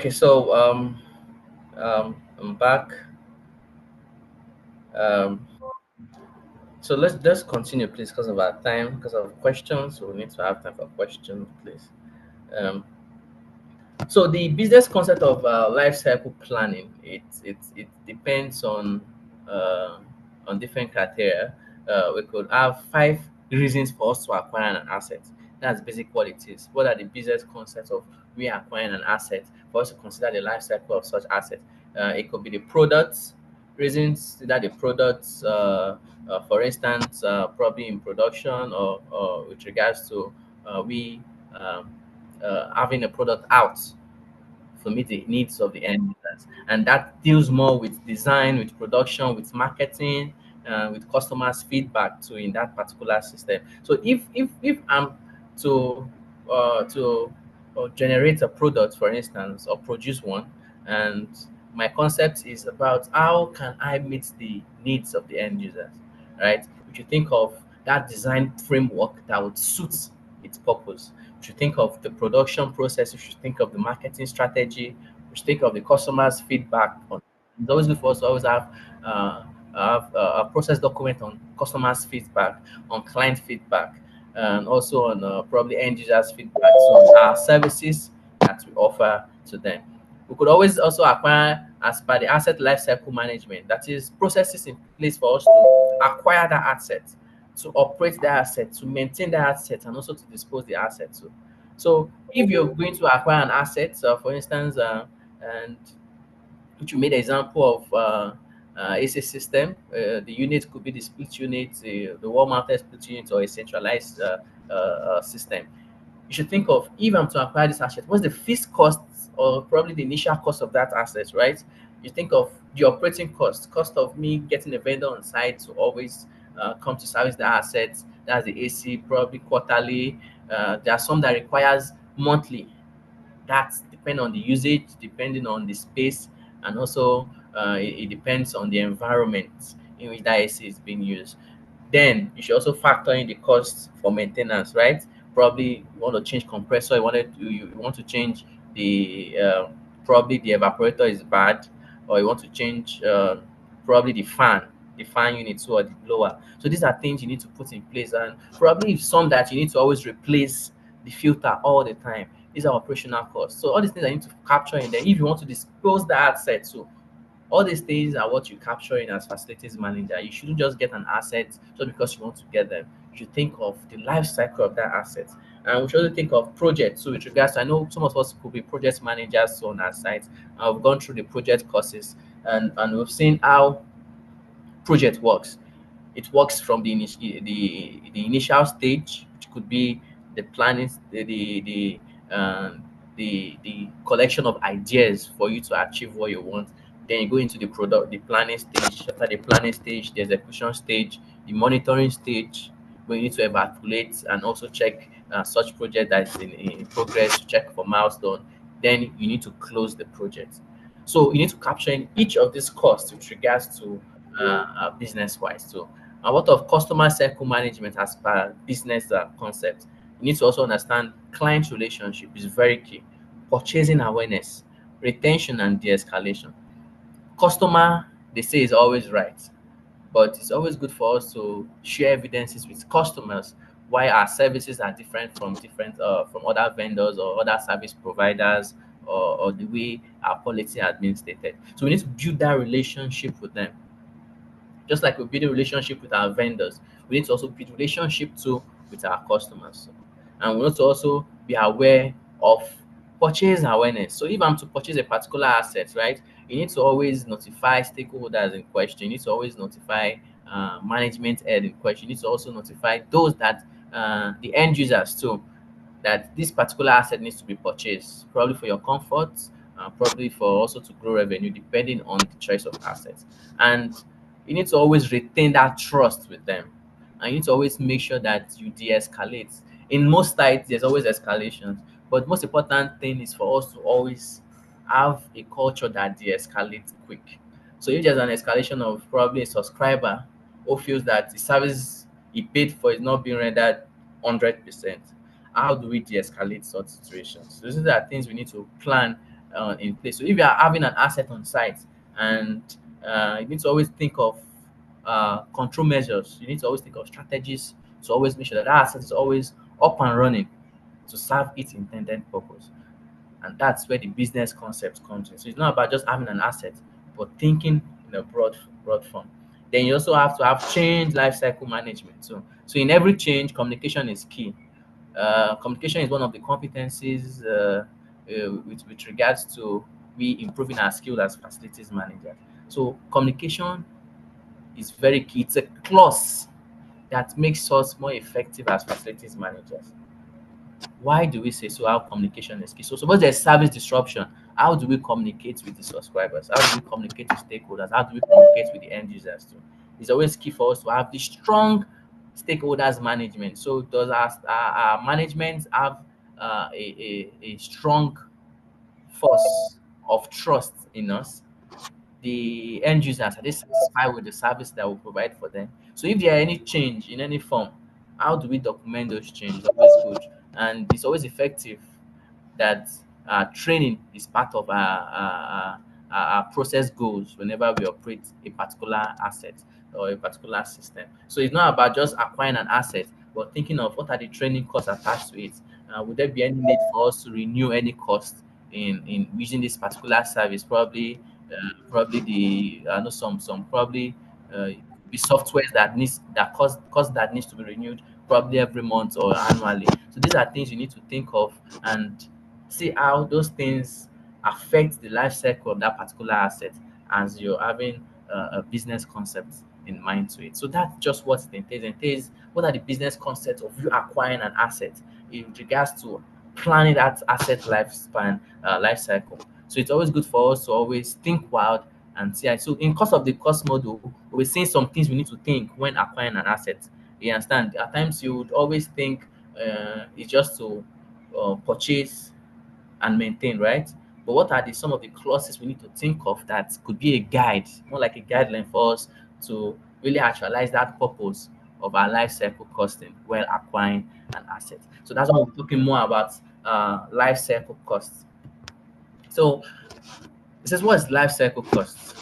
Okay, so I'm back. Um, so let's continue, please, because of our time, because of questions. So we need to have time for questions, please. Um, So the business concept of life cycle planning, it depends uh, on different criteria. We could have 5 reasons for us to acquire an asset. That's basically what it is. What are the business concepts of we acquiring an asset for us to consider the life cycle of such asset? It could be the products reasons that the products, for instance, probably in production or with regards to we um, having a product out to meet the needs of the end users. And that deals more with design, with production, with marketing, with customers' feedback to in that particular system. So if I'm to generate a product, for instance, or produce one, and my concept is about how can I meet the needs of the end users, right? If you think of that design framework that would suit its purpose, you should think of the production process. You should think of the marketing strategy. You should think of the customer's feedback. It's always good for us to always have a process document on customers' feedback, on client feedback, and also on probably end users' feedback. So on our services that we offer to them. We could always also acquire as per the asset lifecycle management. That is processes in place for us to acquire that asset, to operate that asset, to maintain that asset, and also to dispose the asset to. So if you're going to acquire an asset, for instance, and which you made an example of AC system, the unit could be the split unit, the wall-mounted split unit, or a centralized system. You should think of if I'm to acquire this asset, what's the fixed cost or probably the initial cost of that asset, right? You think of the operating cost of me getting a vendor on site to always come to service the assets. That's the AC, probably quarterly. There are some that requires monthly. That's depending on the usage, depending on the space, and also it depends on the environment in which that AC is being used. Then you should also factor in the cost for maintenance, right? Probably you want to change compressor, you want to change the probably the evaporator is bad, or you want to change probably the fan unit too, or the blower. So these are things you need to put in place, and probably some that you need to always replace the filter all the time. These are operational costs. So all these things I need to capture in there. If you want to dispose the asset, so all these things are what you capture in as facilities manager. You shouldn't just get an asset just because you want to get them. You should think of the life cycle of that asset. And we should also think of projects. So with regards to, I know some of us could be project managers on our site. I've gone through the project courses, and we've seen how project works. It works from the initial stage, which could be the planning, the collection of ideas for you to achieve what you want. Then you go into the product, the planning stage. After the planning stage, the execution stage, the monitoring stage, where you need to evaluate and also check such project that is in progress, to check for milestone. Then you need to close the project. So you need to capture in each of these costs with regards to business wise. So, and what of customer cycle management as per business concept? You need to also understand client relationship is very key. Purchasing awareness, retention, and de-escalation. Customer, they say, is always right, but it's always good for us to share evidences with customers why our services are different from other vendors or other service providers, or the way our policy has been stated. So we need to build that relationship with them. Just like we build a relationship with our vendors, we need to also build relationship too with our customers. And we need to also be aware of purchase awareness. So if I'm to purchase a particular asset, right, you need to always notify stakeholders in question. You need to always notify management head in question. You need to also notify those that the end users too, that this particular asset needs to be purchased, probably for your comfort, probably for also to grow revenue, depending on the choice of assets. And you need to always retain that trust with them. And you need to always make sure that you de-escalate. In most sites, there's always escalations, but most important thing is for us to always have a culture that de-escalates quick. So if there's an escalation of probably a subscriber who feels that the service he paid for is not being rendered 100%, how do we de-escalate such situations? So these are things we need to plan in place. So if you are having an asset on site, and you need to always think of control measures, you need to always think of strategies to always make sure that asset is always up and running to serve its intended purpose. And that's where the business concept comes in. So it's not about just having an asset, but thinking in a broad form. Then you also have to have change lifecycle management. So in every change, communication is key. Communication is one of the competencies with regards to we improving our skill as facilities managers. So communication is very key. It's a clause that makes us more effective as facilities managers. Why do we say so? How communication is key. So suppose there's service disruption, how do we communicate with the subscribers? How do we communicate with stakeholders? How do we communicate with the end users too? It's always key for us to have the strong stakeholders management. So does our management have a strong force of trust in us? The end users, are they satisfied with the service that we provide for them? So if there are any change in any form, how do we document those changes? Always good, and it's always effective that training is part of our process goals whenever we operate a particular asset or a particular system. So it's not about just acquiring an asset, but thinking of what are the training costs attached to it. Would there be any need for us to renew any cost in using this particular service? Probably the I know some probably be softwares that cost that needs to be renewed probably every month or annually. So these are things you need to think of and see how those things affect the life cycle of that particular asset as you're having a business concept in mind to it. So that's just what it entails. It entails what are the business concepts of you acquiring an asset in regards to planning that asset lifespan, life cycle. So it's always good for us to always think wild and see. So in course of the cost model, we're seeing some things we need to think when acquiring an asset. You understand? At times you would always think it's just to purchase and maintain, right? But what are some of the clauses we need to think of that could be a guide, more like a guideline for us to really actualize that purpose of our life cycle costing while acquiring an asset? So that's what we're talking more about life cycle costs. So it says, what is life cycle costs?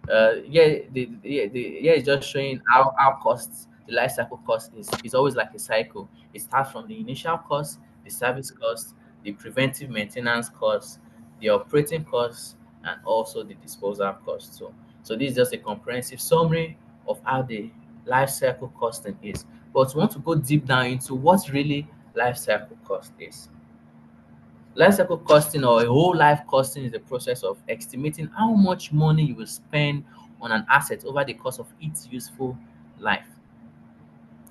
Yeah, it's just showing how costs, the life cycle cost is always like a cycle. It starts from the initial cost, the service cost, the preventive maintenance cost, the operating cost, and also the disposal cost. So this is just a comprehensive summary of how the life cycle costing is. But we want to go deep down into what really life cycle cost is. Life cycle costing or a whole life costing is the process of estimating how much money you will spend on an asset over the course of its useful life.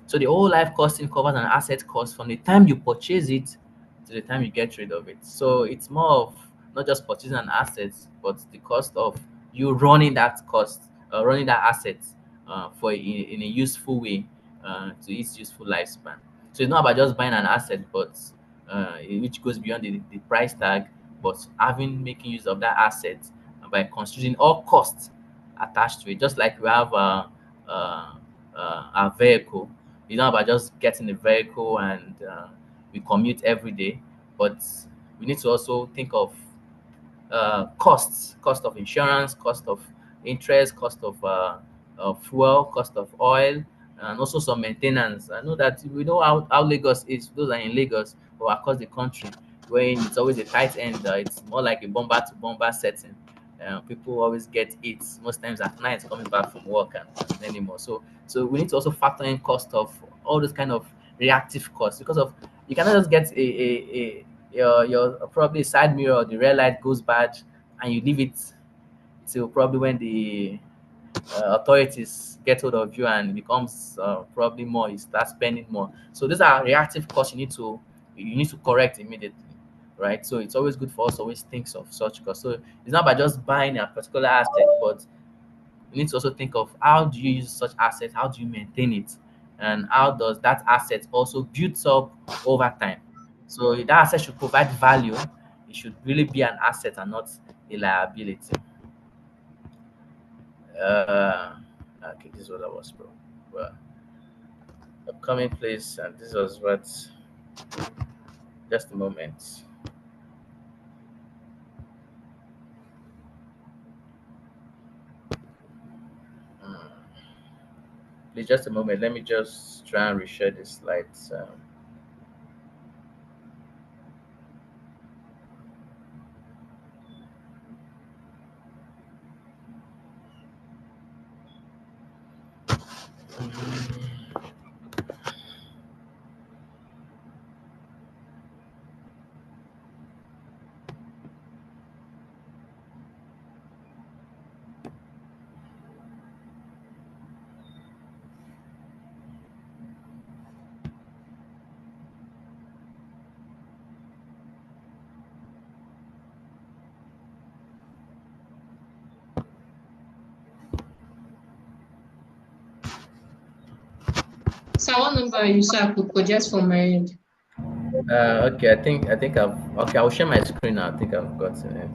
So the whole life costing covers an asset cost from the time you purchase it to the time you get rid of it. So it's more of not just purchasing an asset, but the cost of you running that running that asset in a useful way to its useful lifespan. So it's not about just buying an asset, but which goes beyond the price tag, but having making use of that asset by considering all costs attached to it. Just like we have uh, a vehicle, it's not about just getting a vehicle and we commute every day, but we need to also think of costs, cost of insurance, cost of interest, cost of fuel, cost of oil, and also some maintenance. I know that we know how Lagos is. Those are in Lagos or across the country, when it's always a tight end. It's more like a bomber to bomber setting. People always get it most times at night coming back from work and anymore. So we need to also factor in cost of all those kind of reactive costs because of you cannot just get a your probably side mirror, the rear light goes bad, and you leave it till probably when the authorities get hold of you and it becomes probably more, you start spending more. So these are reactive costs you need to correct immediately, right? So it's always good for us to always think of such costs. So it's not by just buying a particular asset, but you need to also think of how do you use such assets, how do you maintain it, and how does that asset also builds up over time. So that asset should provide value. It should really be an asset and not a liability. Uh, okay, this is what I was bro. Well, upcoming place, and this was what. Just a moment. Please, just a moment. Let me just try and reshare the slides. So what number you say I could suggest for my end? Okay, I think I've okay. I'll share my screen now. I think I've got it.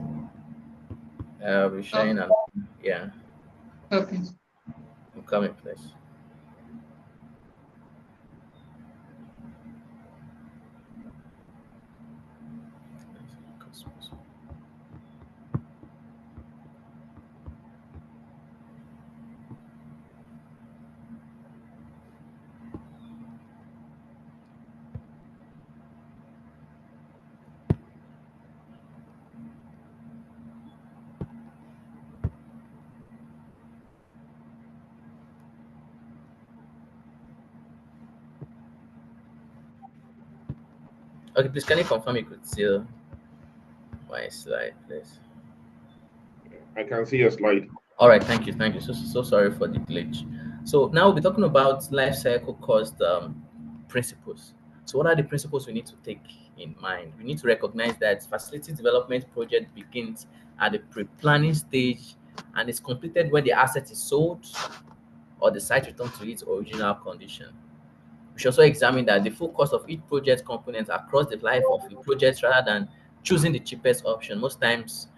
I'll be Oh, sharing. Yeah, okay. I'm coming, please. Okay, please can you confirm you could see my slide, please? I can see your slide. All right, thank you. So sorry for the glitch. So now we'll be talking about life cycle cost principles. So what are the principles we need to take in mind? We need to recognize that facility development project begins at the pre-planning stage and is completed when the asset is sold or the site returns to its original condition. We should also examine that the full cost of each project component across the life of the project rather than choosing the cheapest option. Most times,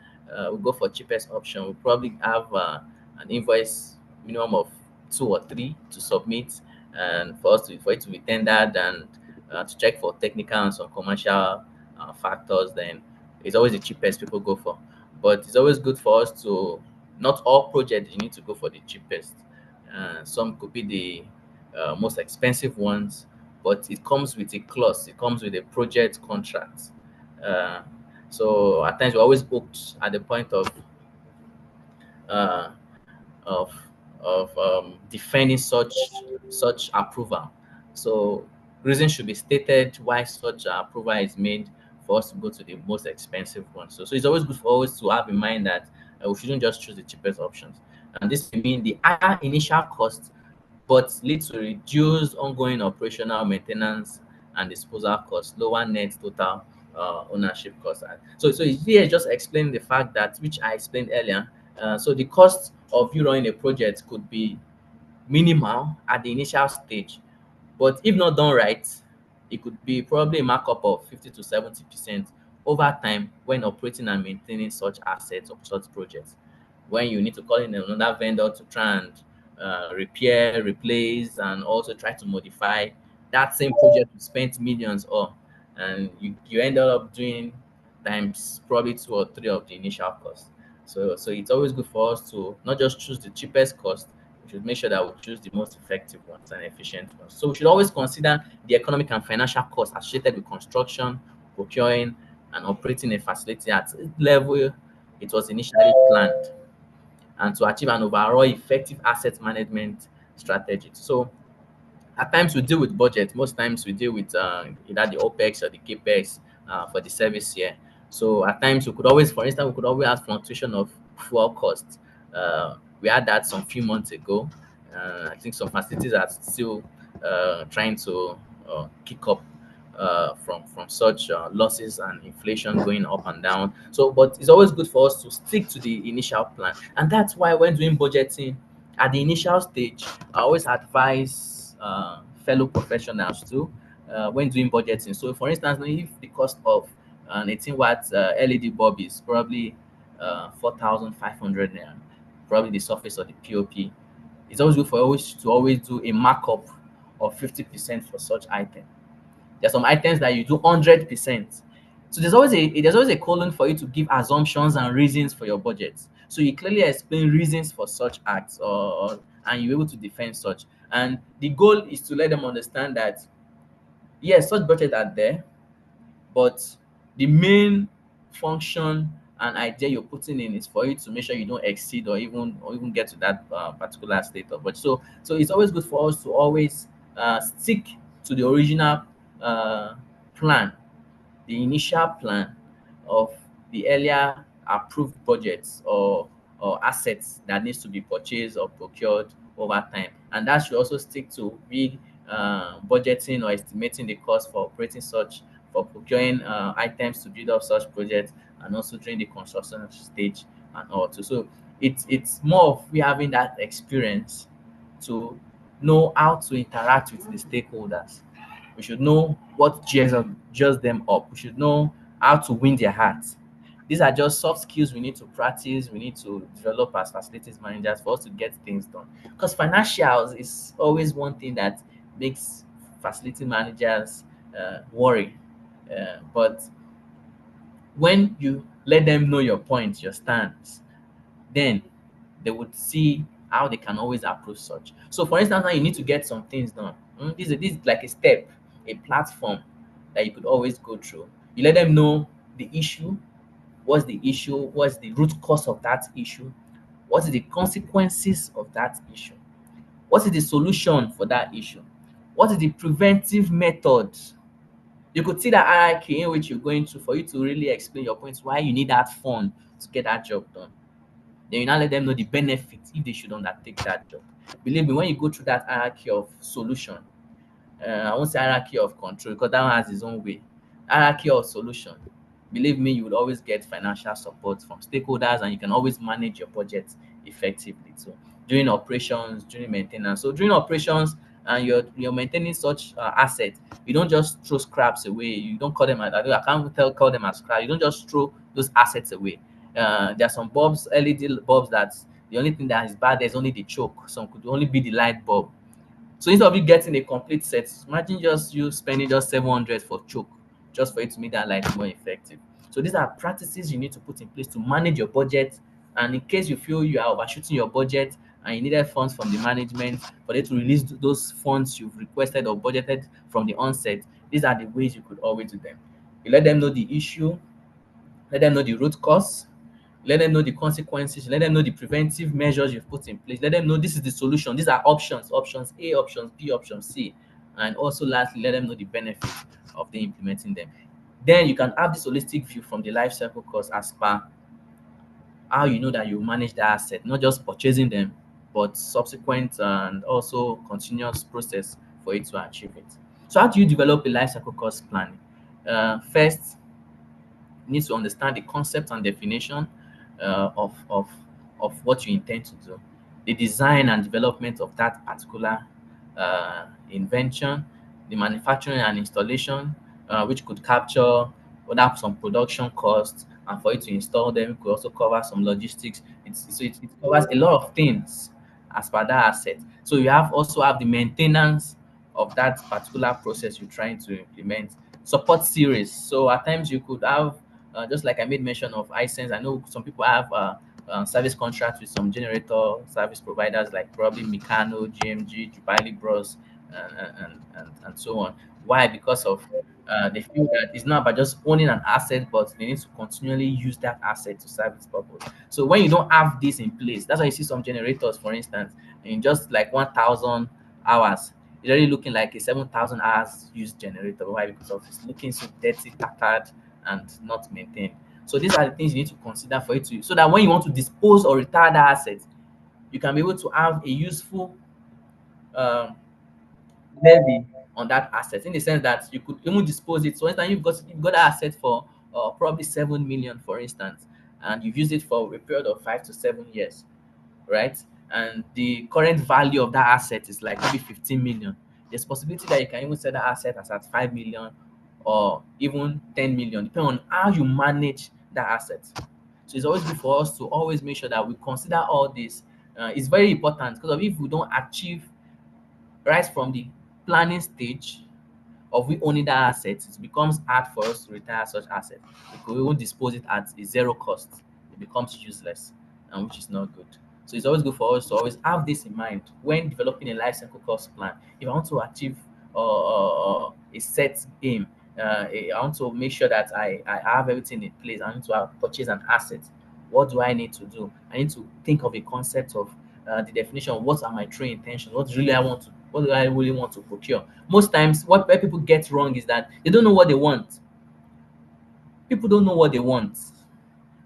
we go for cheapest option. We probably have an invoice minimum of two or three to submit, and for it to be tendered and to check for technical and some commercial factors. Then it's always the cheapest people go for. But it's always good for us to not all projects you need to go for the cheapest. Some could be the most expensive ones, but it comes with a clause. It comes with a project contract. Uh, so at times we're always booked at the point uh, of defending such approval. So reason should be stated why such approval is made for us to go to the most expensive one. So it's always good for always to have in mind that we shouldn't just choose the cheapest options. And this may mean the higher initial cost but lead to reduced ongoing operational maintenance and disposal costs, lower net total ownership costs. So here just explain the fact that which I explained earlier. So the cost of you running a project could be minimal at the initial stage, but if not done right, it could be probably a markup of 50 to 70% over time when operating and maintaining such assets or such projects. When you need to call in another vendor to try and repair, replace, and also try to modify that same project you spent millions on, and you end up doing times probably two or three of the initial cost. So it's always good for us to not just choose the cheapest cost. We should make sure that we choose the most effective ones and efficient ones. So we should always consider the economic and financial costs associated with construction, procuring, and operating a facility at the level it was initially planned, and to achieve an overall effective asset management strategy. So at times we deal with budget. Most times we deal with either the OPEX or the CAPEX for the service here. So at times we could always, for instance, we could always have fluctuation of fuel costs. We had that some few months ago. I think some facilities are still trying to kick up from such losses and inflation going up and down. So, but it's always good for us to stick to the initial plan, and that's why when doing budgeting at the initial stage, I always advise fellow professionals too when doing budgeting. So, for instance, now if the cost of an 18-watt LED bulb is probably 4,500 naira, probably the surface of the POP, it's always good for always to always do a markup of 50% for such item. There's some items that you do 100%. So there's always a column for you to give assumptions and reasons for your budget. So you clearly explain reasons for such acts, and you're able to defend such. And the goal is to let them understand that yes, such budget are there, but the main function and idea you're putting in is for you to make sure you don't exceed or even get to that particular state of budget. So it's always good for us to always stick to the original uh, plan, the initial plan of the earlier approved budgets or assets that needs to be purchased or procured over time. And that should also stick to big budgeting or estimating the cost for operating such, for procuring items to build up such projects, and also during the construction stage and all too. So it's more of we having that experience to know how to interact with the stakeholders. We should know what cheers them up. We should know how to win their hearts. These are just soft skills we need to practice, we need to develop as facilities managers for us to get things done. Because financials is always one thing that makes facility managers worry. But when you let them know your point, your stance, then they would see how they can always approach such. So, for instance, now you need to get some things done. This is like a step, a platform that you could always go through. You let them know the issue, what's the root cause of that issue, what is the consequences of that issue, what is the solution for that issue, what is the preventive method. You could see the hierarchy in which you're going to for you to really explain your points, why you need that fund to get that job done. Then you now let them know the benefits if they should undertake that job. Believe me, when you go through that hierarchy of solution, I won't say hierarchy of control because that one has its own way. Hierarchy of solution. Believe me, you will always get financial support from stakeholders, and you can always manage your budget effectively. So during operations, during maintenance. So during operations, and you're maintaining such assets, you don't just throw scraps away. You don't call them. I can't call them as scrap. You don't just throw those assets away. There are some bulbs, LED bulbs, that the only thing that is bad there is only the choke. Some could only be the light bulb. So instead of you getting a complete set, imagine just you spending just 700 for choke, just for it to make that light more effective. So these are practices you need to put in place to manage your budget. And in case you feel you are overshooting your budget and you needed funds from the management for them to release those funds you've requested or budgeted from the onset, these are the ways you could always do them. You let them know the issue, let them know the root cause, let them know the consequences, let them know the preventive measures you've put in place, let them know this is the solution, these are options, options A, options B, options C, and also lastly, let them know the benefits of the implementing them. Then you can have this holistic view from the life cycle cost as per how you know that you manage the asset, not just purchasing them, but subsequent and also continuous process for it to achieve it. So how do you develop a life cycle cost planning? First, need to understand the concept and definition of what you intend to do, the design and development of that particular invention, the manufacturing and installation, which could capture whether some production costs, and for you to install them, it could also cover some logistics. It covers a lot of things as per that asset. So you have also have the maintenance of that particular process you're trying to implement. Support series. So at times you could have just like I made mention of iSense, I know some people have service contracts with some generator service providers like probably Mikano, GMG, Jubali Bros, and so on. Why? Because of they feel that it's not about just owning an asset, but they need to continually use that asset to serve its purpose. So when you don't have this in place, that's why you see some generators, for instance, in just like 1,000 hours, it's already looking like a 7,000 hours used generator. Why? Because of it's looking so dirty, tattered, and not maintained. So these are the things you need to consider for it to, so that when you want to dispose or retire that asset, you can be able to have a useful um, levy on that asset, in the sense that you could even dispose it. So instance, you've got that asset for probably 7 million, for instance, and you've used it for a period of 5 to 7 years, right? And the current value of that asset is like maybe 15 million. There's possibility that you can even sell that asset as at 5 million or even 10 million, depending on how you manage that asset. So it's always good for us to always make sure that we consider all this. It's very important because if we don't achieve right from the planning stage of we owning that asset, it becomes hard for us to retire such asset because we won't dispose it at a zero cost. It becomes useless, and which is not good. So it's always good for us to always have this in mind when developing a life cycle cost plan. If I want to achieve a set aim, I want to make sure that I have everything in place. I need to purchase an asset. What do I need to do? I need to think of a concept of the definition of what are my true intentions. What do I really want to procure? Most times, where people get wrong is that they don't know what they want. People don't know what they want,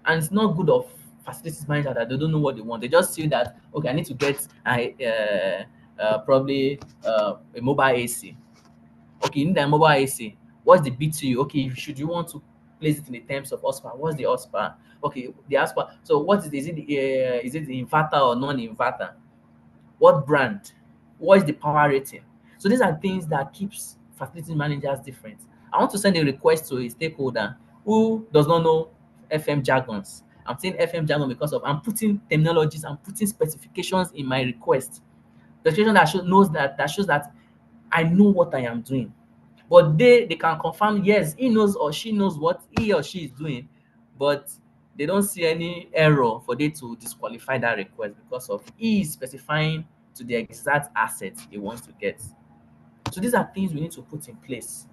and it's not good of facilities manager that they don't know what they want. They just see that, okay, I need to get probably a mobile AC. Okay, you need a mobile AC. What's the BTU? Okay, should you want to place it in the terms of horsepower? What's the horsepower? Okay, the horsepower. So what is it the inverter or non-inverter? What brand? What is the power rating? So these are things that keeps facility managers different. I want to send a request to a stakeholder who does not know FM jargons. I'm saying FM jargon because of I'm putting terminologies, I'm putting specifications in my request. Specification that shows that I know what I am doing. But they can confirm, yes, he knows or she knows what he or she is doing, but they don't see any error for they to disqualify that request because of he is specifying to the exact asset he wants to get. So these are things we need to put in place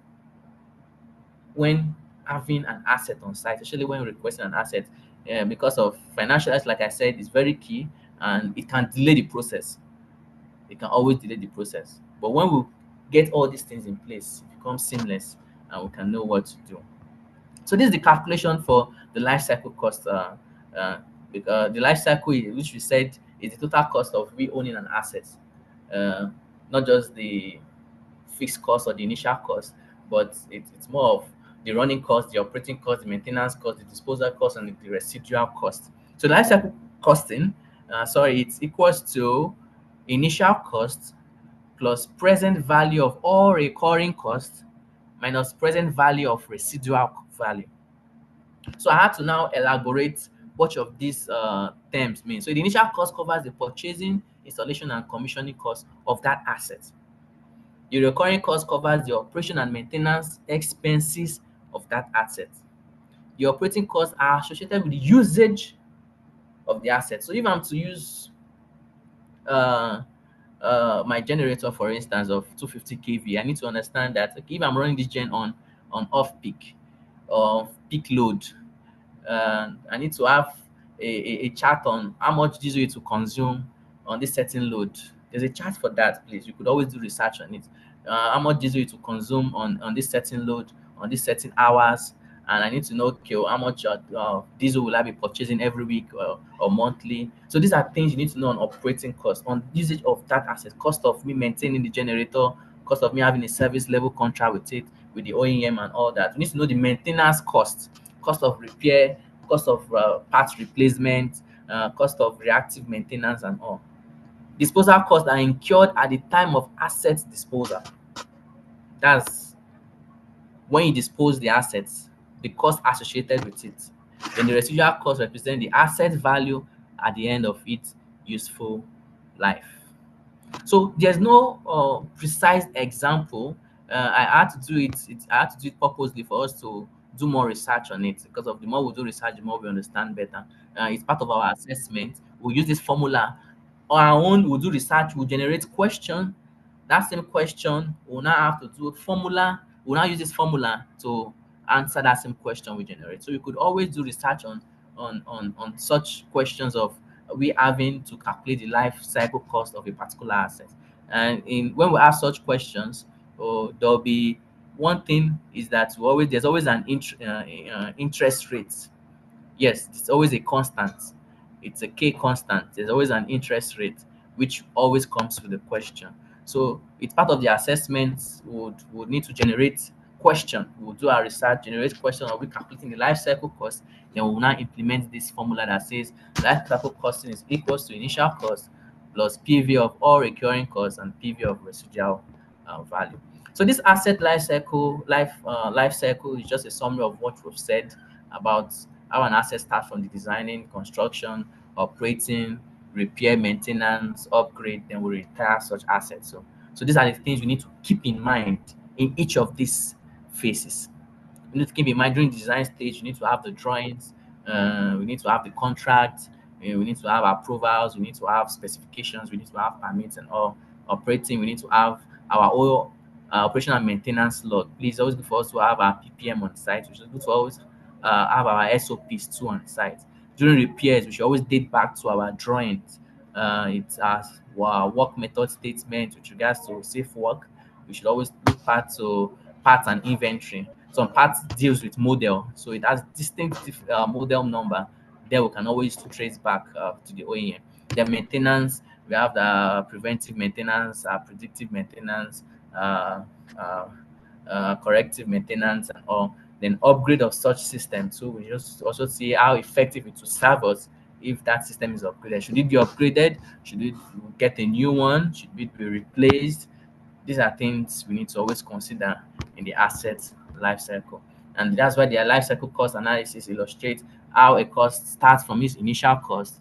when having an asset on site, especially when requesting an asset, because of financial, like I said, is very key and it can delay the process. It can always delay the process. But when we get all these things in place, it becomes seamless and we can know what to do. So this is the calculation for the life cycle cost. The life cycle, which we said, is the total cost of we owning an asset, uh, not just the fixed cost or the initial cost, but it's more of the running cost, the operating cost, the maintenance cost, the disposal cost, and the residual cost. So the life cycle costing, it's equals to initial cost plus present value of all recurring costs minus present value of residual value. So I had to now elaborate what of these terms mean. So the initial cost covers the purchasing, installation, and commissioning cost of that asset. The recurring cost covers the operation and maintenance expenses of that asset. The operating costs are associated with the usage of the asset. So if I'm to use uh, my generator, for instance, of 250 kV, I need to understand that, okay, if I'm running this gen on off peak or peak load, I need to have a chart on how much diesel it will consume on this certain load. There's a chart for that, please. You could always do research on it. How much diesel it will consume on this certain load, on this certain hours. And I need to know, okay, how much diesel will I be purchasing every week or monthly. So these are things you need to know on operating cost, on usage of that asset, cost of me maintaining the generator, cost of me having a service level contract with it, with the OEM and all that. You need to know the maintenance cost of repair, cost of parts replacement, cost of reactive maintenance and all. Disposal costs are incurred at the time of asset disposal. That's when you dispose the assets, the cost associated with it. Then the residual cost represent the asset value at the end of its useful life. So there's no precise example. I had to do it. I had to do it purposely for us to do more research on it because of the more we do research, the more we understand better. It's part of our assessment. We use this formula. On our own, we'll do research. We'll generate question. That same question, we'll now have to do a formula. We'll now use this formula to answer that same question we generate. So you could always do research on such questions of we having to calculate the life cycle cost of a particular asset. And in when we ask such questions, there'll be one thing is that there's always an interest rate. Yes, it's always a constant. It's a K constant. There's always an interest rate, which always comes with the question. So it's part of the assessment. Would need to generate question. We'll do our research, generate question. Are we calculating the life cycle cost? Then we'll now implement this formula that says life cycle costing is equals to initial cost plus PV of all recurring costs and PV of residual value. So this asset life cycle is just a summary of what we've said about how an asset starts from the designing, construction, operating, repair, maintenance, upgrade, then we retire such assets. So these are the things we need to keep in mind in each of these phases. You need to keep in mind during the design stage, you need to have the drawings, we need to have the contract, We need to have approvals, we need to have specifications, we need to have permits and all. Operating, we need to have our own operation and maintenance log. Please always good for us to have our PPM on site. We should good to always have our SOPs too on site. During repairs, we should always date back to our drawings. It's our work method statement with regards to safe work. We should always look back to parts and inventory. Some parts deals with model, so it has distinctive model number. There we can always trace back to the OEM. The maintenance, we have the preventive maintenance, predictive maintenance, uh, uh, corrective maintenance, and all. Then upgrade of such system. So we just also see how effective it will serve us if that system is upgraded. Should it be upgraded? Should it get a new one? Should it be replaced? These are things we need to always consider in the asset life cycle. And that's why the life cycle cost analysis illustrates how a cost starts from its initial cost,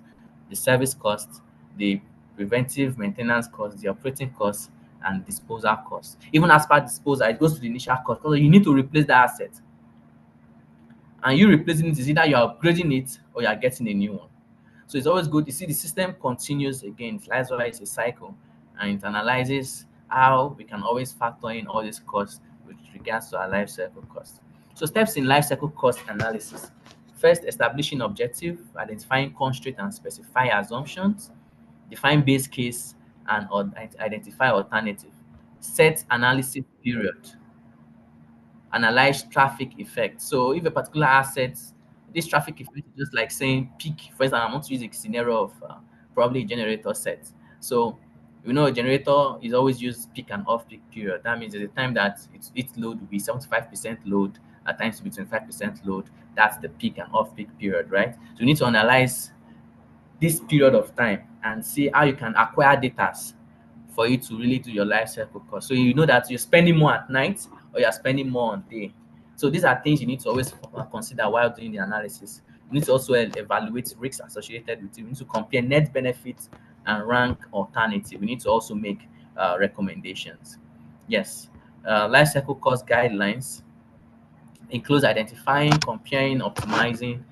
the service cost, the preventive maintenance cost, the operating cost, and disposal cost. Even as part disposal, it goes to the initial cost because you need to replace that asset. And you replacing it is either you're upgrading it or you're getting a new one. So it's always good. You see, the system continues again. That's why it's a cycle, and it analyzes how we can always factor in all these costs with regards to our life cycle cost. So steps in life cycle cost analysis. First, establishing objective, identifying constraint and specify assumptions, define base case and identify alternative. Set analysis period, analyze traffic effect. So if a particular asset, this traffic effect is just like saying peak. For example, I want to use a scenario of probably a generator set. So you know a generator is always used peak and off peak period. That means there's a time that its load will be 75% load, at times to be 25% load. That's the peak and off peak period, right? So you need to analyze this period of time and see how you can acquire data for you to really do your life cycle cost. So you know that you're spending more at night or you're spending more on day. So these are things you need to always consider while doing the analysis. You need to also evaluate risks associated with it. You need to compare net benefits and rank alternative. We need to also make recommendations. Yes, life cycle cost guidelines includes identifying, comparing, optimizing,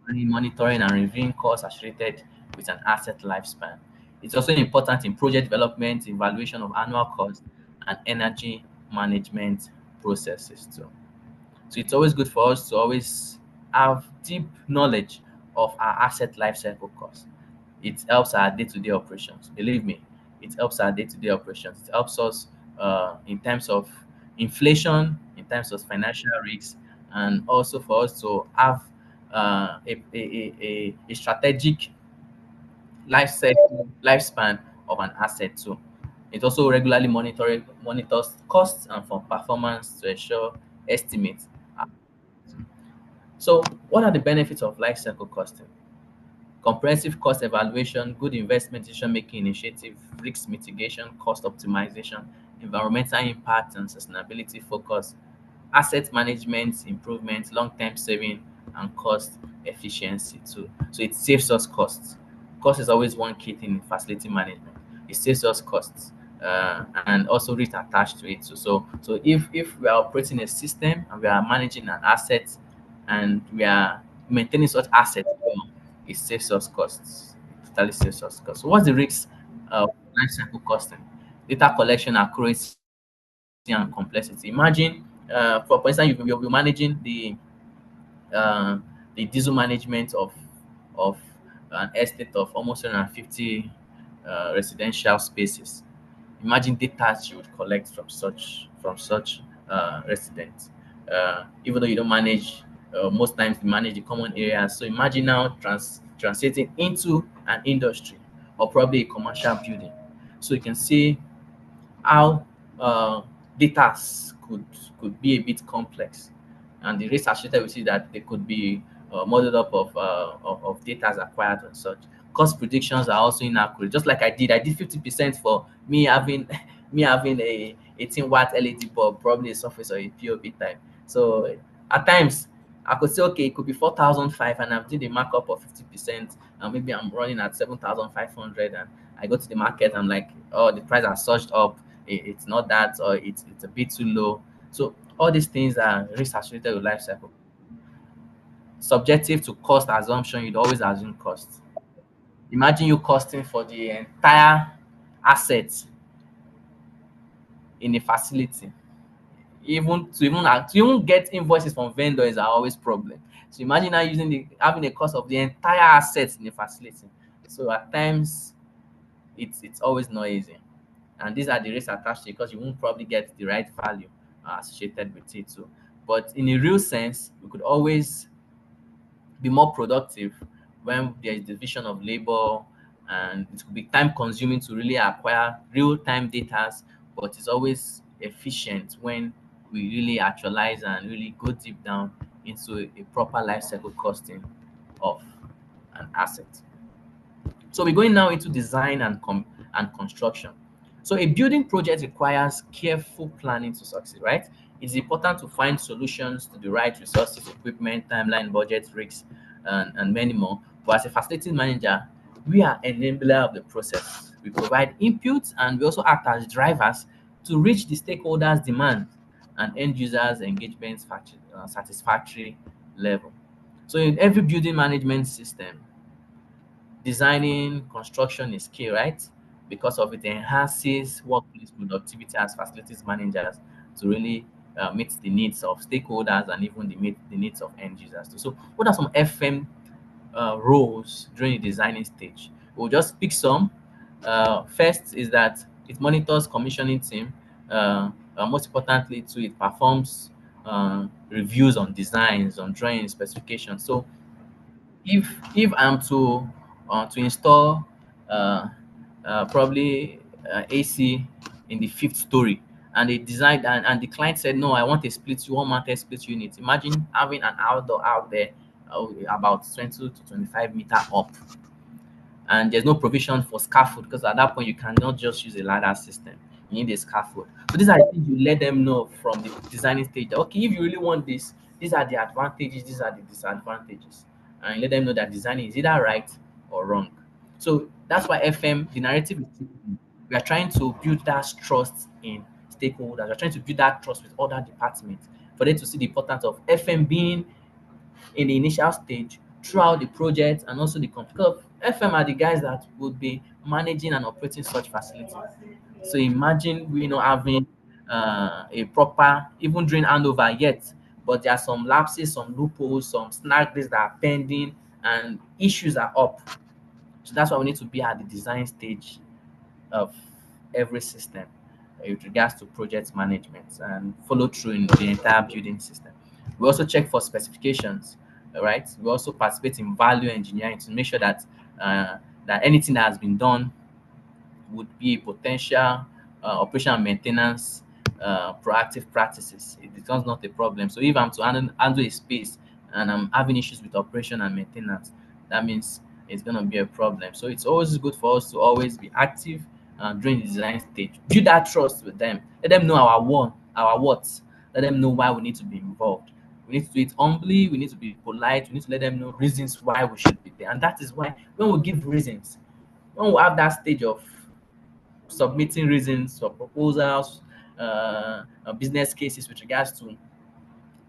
monitoring, and reviewing costs associated with an asset lifespan. It's also important in project development, evaluation of annual costs, and energy management processes too. So it's always good for us to always have deep knowledge of our asset lifecycle costs. It helps our day-to-day operations. Believe me, it helps our day-to-day operations. It helps us in terms of inflation, in terms of financial risks, and also for us to have a strategic lifespan of an asset too. It also regularly monitors costs and for performance to ensure estimates. So, what are the benefits of life cycle costing? Comprehensive cost evaluation, good investment decision-making initiative, risk mitigation, cost optimization, environmental impact and sustainability focus, asset management improvement, long-term saving, and cost efficiency too. So it saves us costs. Cost is always one key thing in facility management. It saves us costs and also risk attached to it too. So if we are operating a system and we are managing an asset and we are maintaining such assets, well, it saves us costs. It totally saves us costs. So what's the risk of life cycle costing? Data collection accuracy and complexity. Imagine, for instance, you're managing uh, the diesel management of an estate of almost 150 residential spaces. Imagine data you would collect from such residents. Even though you don't manage, most times you manage the common areas. So imagine now translating into an industry or probably a commercial building. So you can see how data could be a bit complex, and the risk associated with it that they could be modeled up of data acquired and such. Cost predictions are also inaccurate. Just like I did 50% for me having me having a 18-watt LED bulb, probably a surface or a POB type. So at times I could say, okay, it could be 4,005, and I'm doing the markup of 50%, and maybe I'm running at 7,500, and I go to the market, I'm like, oh, the price has surged up, it's not that, or it's a bit too low. So all these things are risk associated with life cycle. Subjective to cost assumption, you'd always assume cost. Imagine you costing for the entire assets in a facility. Even get invoices from vendors are always problem. So imagine now having a cost of the entire assets in a facility. So at times it's always not easy. And these are the risks attached to it because you won't probably get the right value associated with it too. But in a real sense, we could always be more productive when there is division of labor, and it could be time consuming to really acquire real time data, but it's always efficient when we really actualize and really go deep down into a proper life cycle costing of an asset. So we're going now into design and construction. So a building project requires careful planning to succeed, right? It's important to find solutions to the right resources, equipment, timeline, budget, risks, and many more. But as a facilities manager, we are enabler of the process. We provide inputs and we also act as drivers to reach the stakeholders' demand and end users' engagement satisfactory level. So in every building management system, designing construction is key, right? Because of it enhances workplace productivity as facilities managers to really meet the needs of stakeholders and even meet the needs of end users too. So, what are some FM roles during the designing stage? We'll just pick some. First is that it monitors commissioning team. Most importantly, too, it performs reviews on designs, on drawing specifications. So if I'm to install uh, probably AC in the fifth story, and they designed and the client said no, I want a one mounted split unit. Imagine having an outdoor out there about 20 to 25 meters up, and there's no provision for scaffold because at that point you cannot just use a ladder system. You need a scaffold. So these are the things you let them know from the designing stage. That, okay, if you really want this, these are the advantages, these are the disadvantages, and you let them know that designing is either right or wrong. So that's why FM, the narrative is simple. We are trying to build that trust in stakeholders. We're trying to build that trust with other departments for them to see the importance of FM being in the initial stage throughout the project and also the because FM are the guys that would be managing and operating such facilities. So imagine we not having a proper even during handover yet, but there are some lapses, some loopholes, some snags that are pending, and issues are up. So that's why we need to be at the design stage of every system with regards to project management and follow through in the entire building system. We also check for specifications, all right? We also participate in value engineering to make sure that that anything that has been done would be a potential operation and maintenance proactive practices. It becomes not a problem. So if I'm to handle a space and I'm having issues with operation and maintenance, that means it's going to be a problem. So it's always good for us to always be active during the design stage. Build that trust with them. Let them know our what. Let them know why we need to be involved. We need to do it humbly. We need to be polite. We need to let them know reasons why we should be there. And that is why when we give reasons, when we have that stage of submitting reasons for proposals, business cases with regards to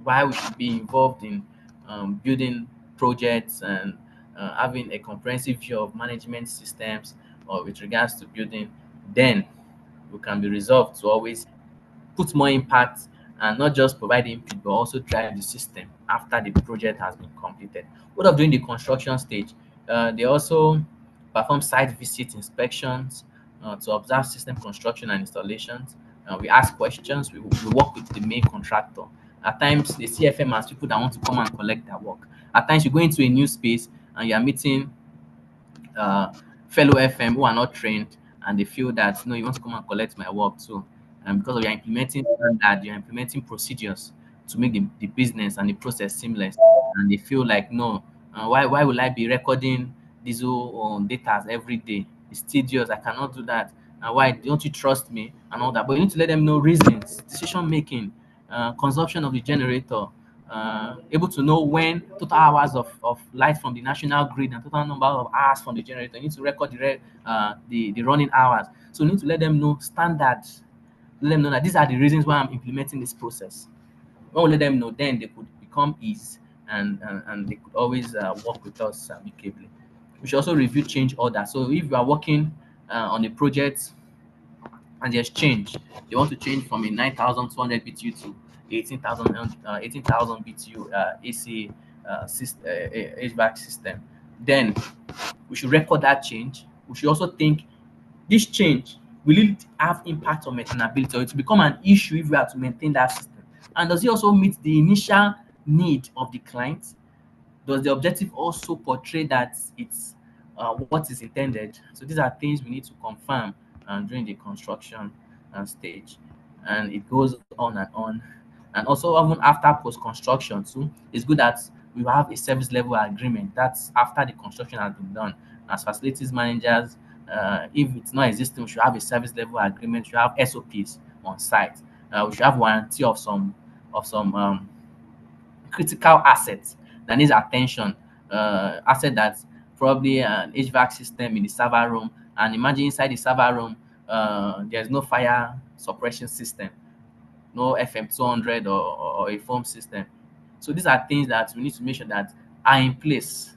why we should be involved in building projects and having a comprehensive view of management systems or with regards to building, then we can be resolved to always put more impact and not just provide input but also drive the system after the project has been completed. What of during the construction stage? They also perform site visit inspections to observe system construction and installations. We ask questions. We work with the main contractor. At times, they see FM as people that want to come and collect their work. At times, you go into a new space and you are meeting uh, fellow FM who are not trained and they feel that no, you want to come and collect my work too. And because you're implementing standard, you're implementing procedures to make the business and the process seamless. And they feel like no, why will I be recording these data every day? It's tedious. I cannot do that. And why don't you trust me and all that? But you need to let them know reasons, decision making, consumption of the generator, able to know when total hours of light from the national grid and total number of hours from the generator. You need to record the running hours. So you need to let them know standards. Let them know that these are the reasons why I'm implementing this process. When we let them know, then they could become ease and they could always work with us amicably. We should also review change order. So if you are working on a project and there's change, they want to change from a 9,200 BTU to 18,000 BTU AC HVAC system, then we should record that change. We should also think, this change, will it have impact on maintainability, or it will become an issue if we are to maintain that system? And does it also meet the initial need of the client? Does the objective also portray that it's what is intended? So these are things we need to confirm during the construction stage, and it goes on and on. And also, even after post-construction too, it's good that we have a service level agreement. That's after the construction has been done. As facilities managers, if it's not existing, we should have a service level agreement. We should have SOPs on site. We should have warranty of some critical assets that needs attention. Asset that's probably an HVAC system in the server room, and imagine inside the server room there's no fire suppression system, no FM200 or a foam system. So these are things that we need to make sure that are in place.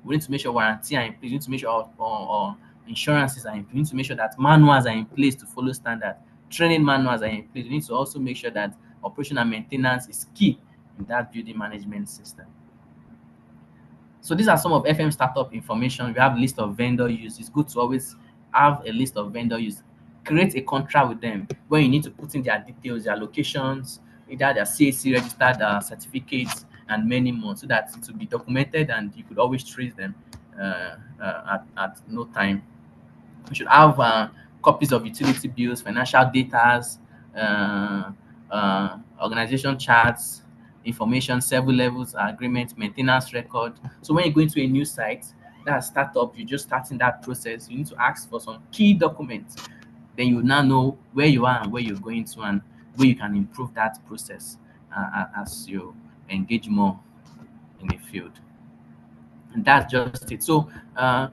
We need to make sure warranty are in place. We need to make sure or insurances are in place. We need to make sure that manuals are in place to follow standard. Training manuals are in place. We need to also make sure that operation and maintenance is key in that building management system. So these are some of FM startup information. We have list of vendor use. It's good to always have a list of vendor use. Create a contract with them where you need to put in their details, their locations, either their CAC registered certificates, and many more, so that it will be documented and you could always trace them at no time. We should have copies of utility bills, financial data, organization charts, information, several levels, agreement, maintenance record. So when you go into a new site, that startup, you're just starting that process. You need to ask for some key documents. Then you now know where you are and where you're going to, and where you can improve that process as you engage more in the field. And that's just it. So uh,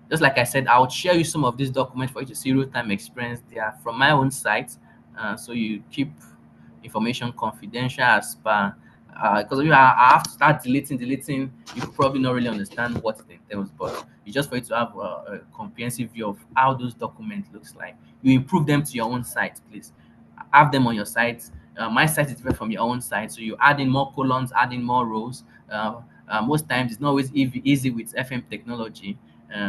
just like I said, I'll share you some of these documents for you to see real-time experience. They are from my own site, so you keep information confidential as per. Because I have to start deleting, you could probably not really understand what it entails. But it's just for you to have a comprehensive view of how those documents looks like. You improve them to your own site, please. Have them on your site. My site is different from your own site, so you add in more columns, add in more rows. Most times it's not always easy with FM technology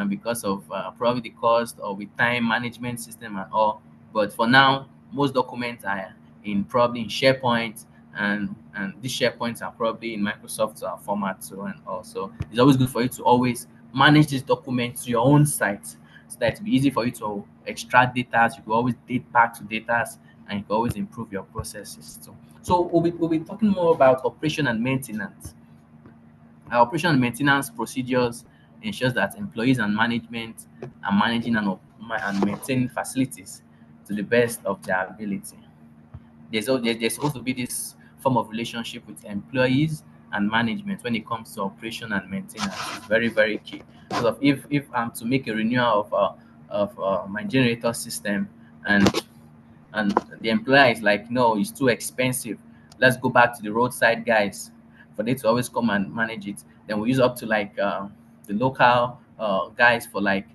because of probably the cost or with time management system and all. But for now, most documents are in probably in SharePoint, and these SharePoints are probably in Microsoft format too. And also, it's always good for you to always manage this document to your own site, so that it'll be easy for you to extract data. You can always date back to data, and you can always improve your processes too. So we'll be talking more about operation and maintenance. Our operation and maintenance procedures ensures that employees and management are managing and maintaining facilities to the best of their ability. There's supposed to be this form of relationship with employees and management when it comes to operation and maintenance. It's very, very key. So if I'm to make a renewal of my generator system, and and the employer is like, no, it's too expensive, let's go back to the roadside guys for them to always come and manage it. Then we use up to like the local guys, for like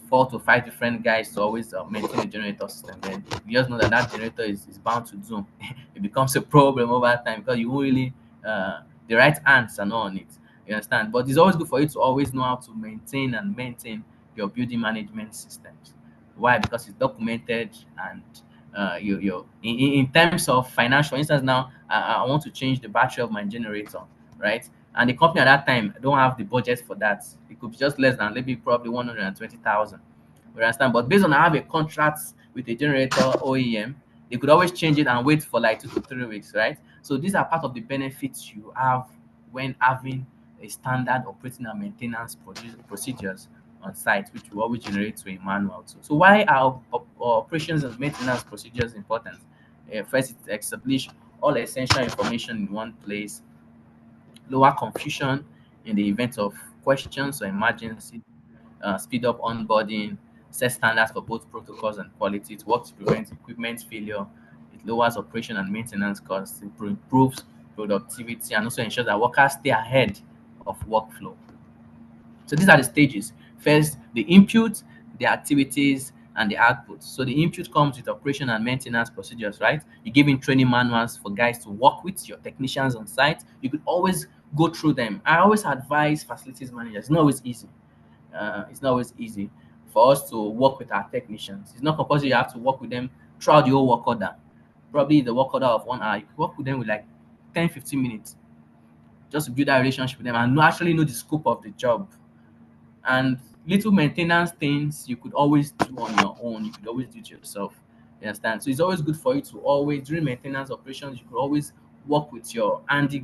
4 to 5 different guys to always maintain the generator system. Then you just know that that generator is bound to zoom. It becomes a problem over time because you won't really the right hands are not on it. You understand? But it's always good for you to always know how to maintain your building management systems. Why? Because it's documented, and in terms of financial. For instance, now I want to change the battery of my generator, right? And the company at that time don't have the budget for that. It could be just less than maybe probably 120,000. You understand? But based on I have a contract with a generator OEM, they could always change it and wait for like 2 to 3 weeks, right? So these are part of the benefits you have when having a standard operating and maintenance procedures on site, which will always generate to a manual too. So why are operations and maintenance procedures important? First, it establishes all essential information in one place, lower confusion in the event of questions or emergency, speed up onboarding, set standards for both protocols and quality. It works to prevent equipment failure. It lowers operation and maintenance costs. It improves productivity, and also ensures that workers stay ahead of workflow. So these are the stages. First, the input, the activities, and the output. So the input comes with operation and maintenance procedures, right? You give in training manuals for guys to work with your technicians on site. You could always go through them. I always advise facilities managers. It's not always easy. It's not always easy for us to work with our technicians. It's not compulsory you have to work with them throughout the whole work order. Probably the work order of 1 hour, you could work with them with like 10, 15 minutes just to build that relationship with them and actually know the scope of the job. And little maintenance things you could always do on your own. You could always do it yourself. You understand? So it's always good for you to always during maintenance operations. You could always work with your handy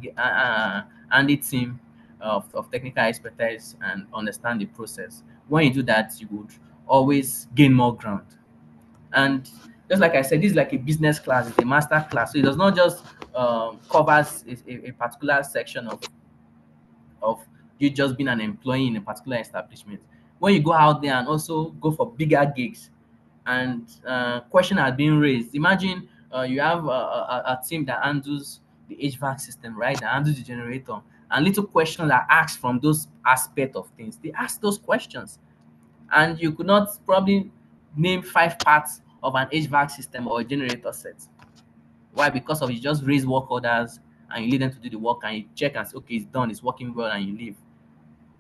team of technical expertise and understand the process. When you do that, you would always gain more ground. And just like I said, this is like a business class. It's a master class, so it does not just covers a particular section of you just being an employee in a particular establishment. When you go out there and also go for bigger gigs, and question has been raised. Imagine you have a team that handles the HVAC system, right? That handles the generator, and little questions are asked from those aspect of things. They ask those questions, and you could not probably name 5 parts of an HVAC system or a generator set. Why? Because of you just raise work orders and you lead them to do the work and you check and say, okay, it's done, it's working well, and you leave.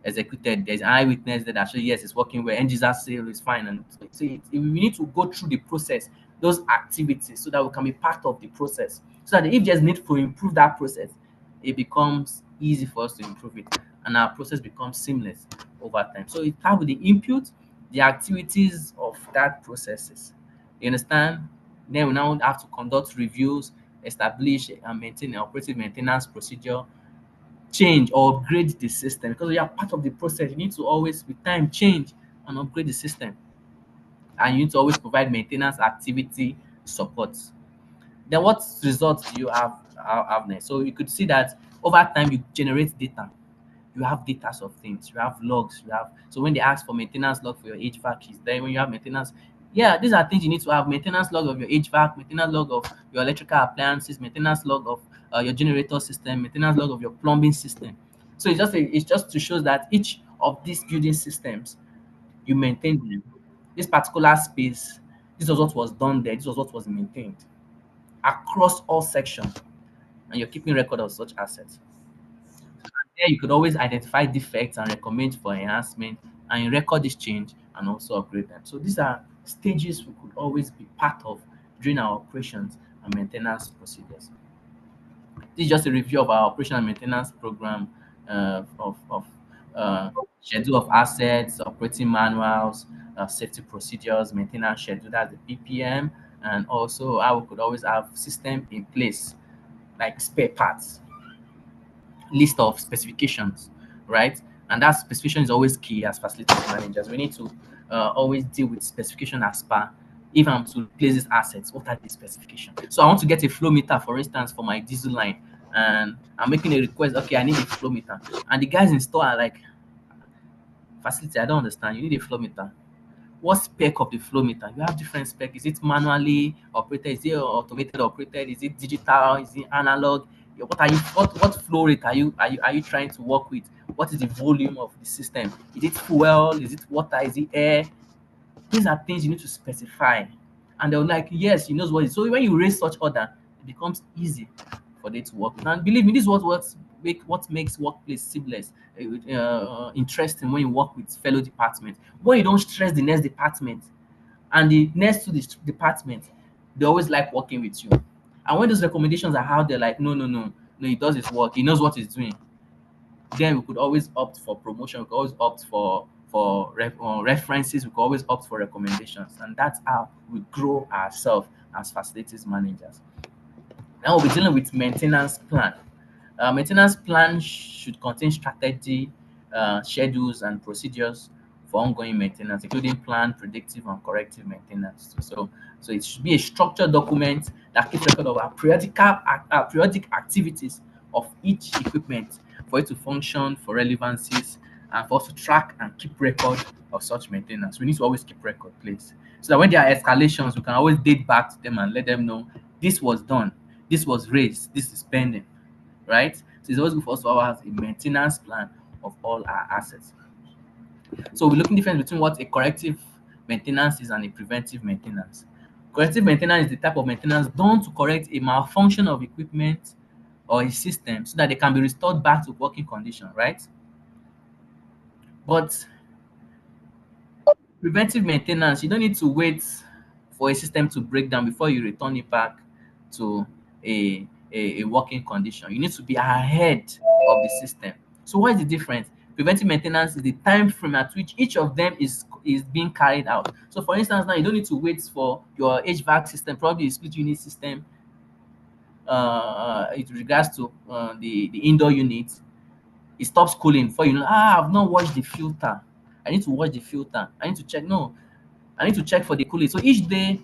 Executed, there's an eyewitness that actually, yes, it's working well, end user sale is fine. And so we need to go through the process, those activities, so that we can be part of the process. So that if there's need to improve that process, it becomes easy for us to improve it and our process becomes seamless over time. So it have the input, the activities of that processes. You understand? Then we now have to conduct reviews, establish and maintain an operative maintenance procedure, change or upgrade the system because you are part of the process. You need to always, with time, change and upgrade the system. And you need to always provide maintenance activity support. Then what results do you have next? So you could see that over time you generate data. You have data of things, you have logs, you have so when they ask for maintenance log for your HVAC is there when you have maintenance. Yeah, these are things you need to have: maintenance log of your HVAC, maintenance log of your electrical appliances, maintenance log of your generator system, maintenance log of your plumbing system. So it's just to show that each of these building systems you maintain them. This particular space, this was what was done there, this was what was maintained across all sections, and you're keeping record of such assets. There you could always identify defects and recommend for enhancement, and you record this change and also upgrade them. So these are stages we could always be part of during our operations and maintenance procedures. This is just a review of our operation and maintenance program of schedule of assets, operating manuals, safety procedures, maintenance schedule, that's the PPM, and also how we could always have system in place like spare parts, list of specifications, right? And that specification is always key as facilities managers. We need to always deal with specification as per if I'm to replace these assets, what are the specifications? So I want to get a flow meter, for instance, for my diesel line, and I'm making a request. Okay, I need a flow meter, and the guys in store are like, facility, I don't understand. You need a flow meter. What spec of the flow meter? You have different spec. Is it manually operated? Is it automated operated? Is it digital? Is it analog? Yeah, what are you? What flow rate are you trying to work with? What is the volume of the system? Is it fuel? Is it water? Is it air? These are things you need to specify, and they're like, yes, he knows what it is. So when you raise such order, it becomes easy for them to work with. And believe me, this is what makes workplace seamless, interesting when you work with fellow departments. When you don't stress the next department and the next to this department, they always like working with you. And when those recommendations are out there, like, no, no, no, no, he does his work, he knows what he's doing, then we could always opt for promotion. We could always opt for references. We could always opt for recommendations, and that's how we grow ourselves as facilities managers. Now we'll be dealing with maintenance plan. Maintenance plan should contain strategy, schedules, and procedures for ongoing maintenance, including planned, predictive, and corrective maintenance. So it should be a structured document that keeps record of our periodic activities of each equipment for it to function, for relevancies, and for us to track and keep record of such maintenance. We need to always keep record, please, so that when there are escalations, we can always date back to them and let them know this was done, this was raised, this is pending, right? So it's always good for us to have a maintenance plan of all our assets. So we're looking difference between what a corrective maintenance is and a preventive maintenance. Corrective maintenance is the type of maintenance done to correct a malfunction of equipment or a system so that they can be restored back to working condition, right? But preventive maintenance, you don't need to wait for a system to break down before you return it back to a working condition. You need to be ahead of the system. So what is the difference? Preventive maintenance is the time frame at which each of them is being carried out. So for instance, now you don't need to wait for your HVAC system, probably a split unit system, it regards to the indoor unit. It stops cooling before you know, I've not washed the filter. I need to wash the filter. I need to check. No, I need to check for the cooling. So each day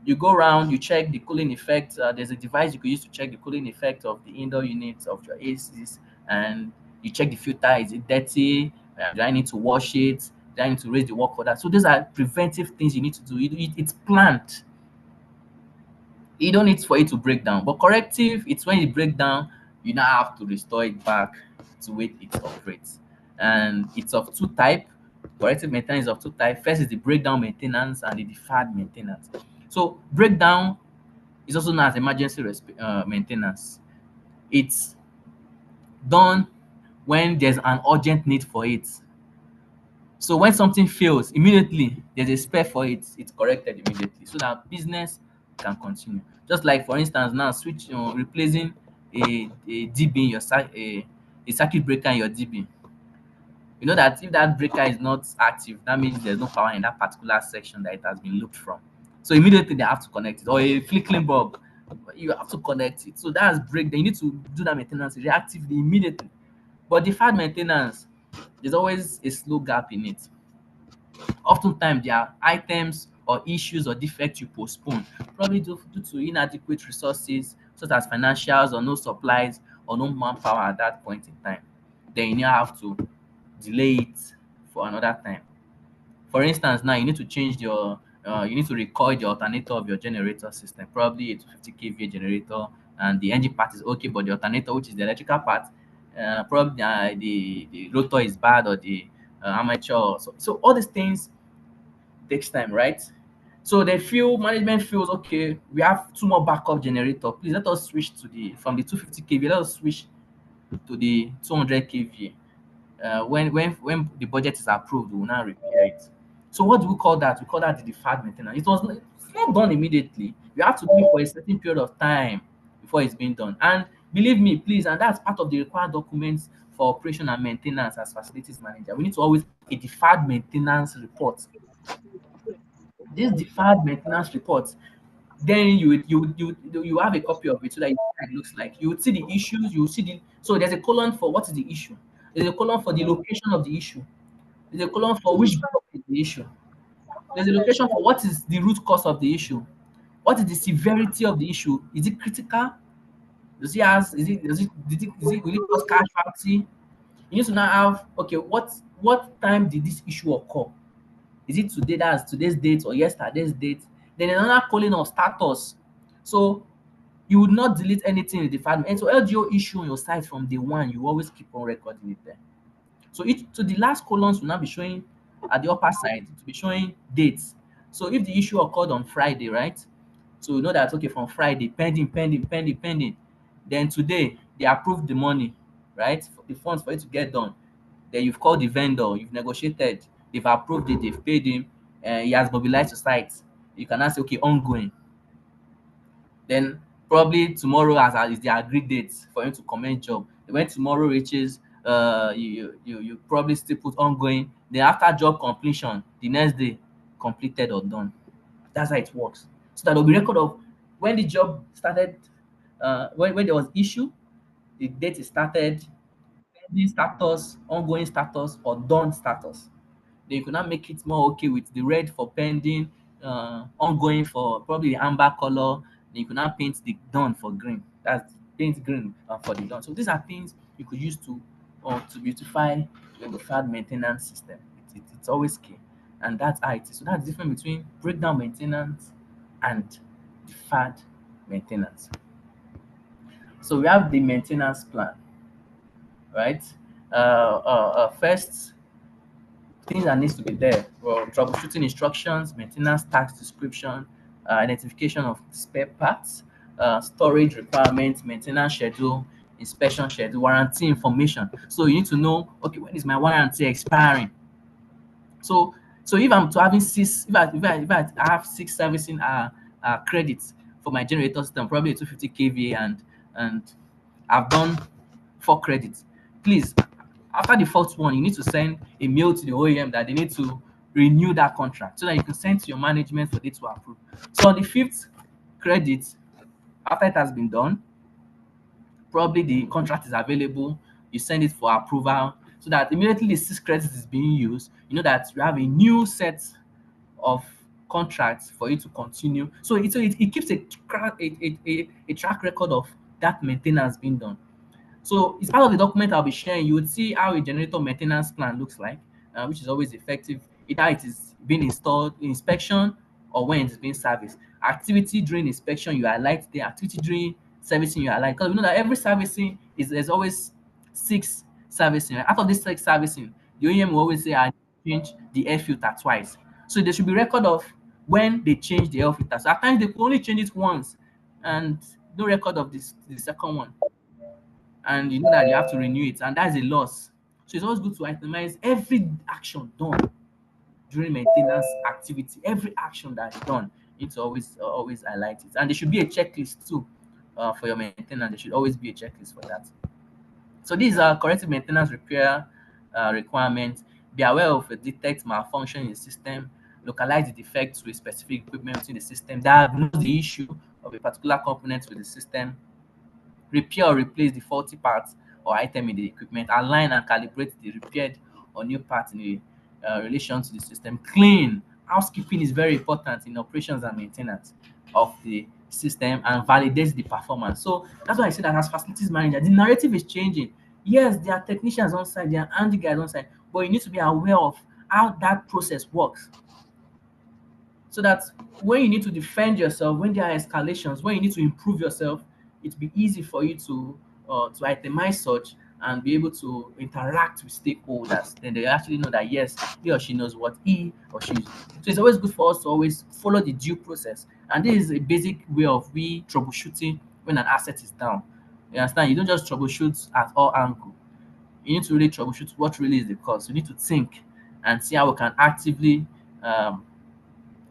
you go around, you check the cooling effect. There's a device you could use to check the cooling effect of the indoor units of your ACs, and you check the filter. Is it dirty? Do I need to wash it? Do I need to raise the work order? So these are preventive things you need to do. It's planned. You don't need for it to break down. But corrective, it's when it break down, you now have to restore it back to where it operates. And it's of two type. Corrective maintenance is of two type. First is the breakdown maintenance and the deferred maintenance. So breakdown is also known as emergency maintenance. It's done when there's an urgent need for it. So when something fails, immediately there's a spare for it, it's corrected immediately so that business can continue. Just like for instance now switch replacing a DB in your a circuit breaker in your DB. You know that if that breaker is not active, that means there's no power in that particular section that it has been looped from. So immediately they have to connect it. Or a flickering bulb, you have to connect it. So that's breakdown. You need to do that maintenance reactively immediately. But deferred maintenance, there's always a slow gap in it. Oftentimes, there are items or issues or defects you postpone, probably due to inadequate resources, such as financials or no supplies or no manpower at that point in time. Then you now have to delay it for another time. For instance, now you need to change you need to record the alternator of your generator system, probably a 250 kVA generator, and the engine part is okay, but the alternator, which is the electrical part, probably the rotor is bad or the armature. So all these things takes time, right? So management feels okay. We have two more backup generator. Please let us switch to the from the 250 kVA. Let us switch to the 200 kVA. When the budget is approved, we will now repair it. So what do we call that? We call that the deferred maintenance. It's not done immediately. You have to do it for a certain period of time before it's being done. And believe me, please, and that's part of the required documents for operation and maintenance as facilities manager. We need to always a deferred maintenance report. This deferred maintenance report, then you have a copy of it so that you know how it looks like. You would see the issues, you will see the so there's a column for what is the issue. There's a column for the location of the issue. There's a column for which block is the issue. There's a location for what is the root cause of the issue. What is the severity of the issue? Is it critical? Will it cause casualty? You need to now have okay, what time did this issue occur? Is it today, that's today's date, or yesterday's date? Then another calling of status. So you would not delete anything in the department. And so LGO issue on your site from day one, you always keep on recording it there. So the last columns will now be showing at the upper side, to be showing dates. So if the issue occurred on Friday, right? So you know that okay, from Friday, pending. Then today they approved the money, right? For the funds for it to get done. Then you've called the vendor, you've negotiated, they've approved it, they've paid him, he has mobilized to site. You can now say, okay, ongoing. Then probably tomorrow is the agreed date for him to commence job. When tomorrow reaches, you probably still put ongoing. Then after job completion, the next day, completed or done. That's how it works. So that there'll be record of when the job started, when there was issue, the date it started, pending status, ongoing status, or done status. Then you could now make it more okay with the red for pending, ongoing for probably the amber color. Then you could now paint the done for green. That's paint green for the done. So these are things you could use to beautify your deferred maintenance system. It's always key, and that's IT. So that's the difference between breakdown maintenance and deferred maintenance. So we have the maintenance plan, right? First, things that needs to be there. Well, troubleshooting instructions, maintenance task description, identification of spare parts, storage requirements, maintenance schedule, inspection schedule, warranty information. So you need to know, okay, when is my warranty expiring? So if I'm to having six, if I have six servicing credits for my generator system, probably a 250 kVA, and I've done 4 credits. Please, after the fourth one, you need to send a mail to the OEM that they need to renew that contract so that you can send to your management for they to approve. So on the fifth credit, after it has been done, probably the contract is available, you send it for approval so that immediately the six credits is being used, you know that you have a new set of contracts for you to continue. So it keeps a track record of that maintenance being done. So it's part of the document I'll be sharing. You would see how a generator maintenance plan looks like, which is always effective. Either it is being installed, inspection, or when it's being serviced. Activity during inspection, you highlight the activity during servicing, you highlight. Because we know that every servicing there's always six servicing. Right? Out of this six servicing, the OEM will always say, I change the air filter twice. So there should be record of when they change the air filter. So at times they could only change it once and no record of the second one, and you know that you have to renew it, and that's a loss. So it's always good to itemize every action done during maintenance activity. Every action that's done, you need to always highlight it, and there should be a checklist too for your maintenance. There should always be a checklist for that. So these are corrective maintenance repair requirements. Be aware of a detect malfunction in the system, localize the defects to a specific equipment within the system, diagnose the issue of a particular component with the system, repair or replace the faulty parts or item in the equipment, align and calibrate the repaired or new part in the relation to the system. Clean. Housekeeping is very important in operations and maintenance of the system, and validates the performance. So that's why I say that as facilities manager, the narrative is changing. Yes, there are technicians on site, there are handy guys on site, but you need to be aware of how that process works, so that when you need to defend yourself, when there are escalations, when you need to improve yourself, it'll be easy for you to itemize such and be able to interact with stakeholders. Then they actually know that yes, he or she knows what he or she is. So it's always good for us to always follow the due process. And this is a basic way of we troubleshooting when an asset is down. You understand? You don't just troubleshoot at all angle. You need to really troubleshoot what really is the cause. You need to think and see how we can actively um,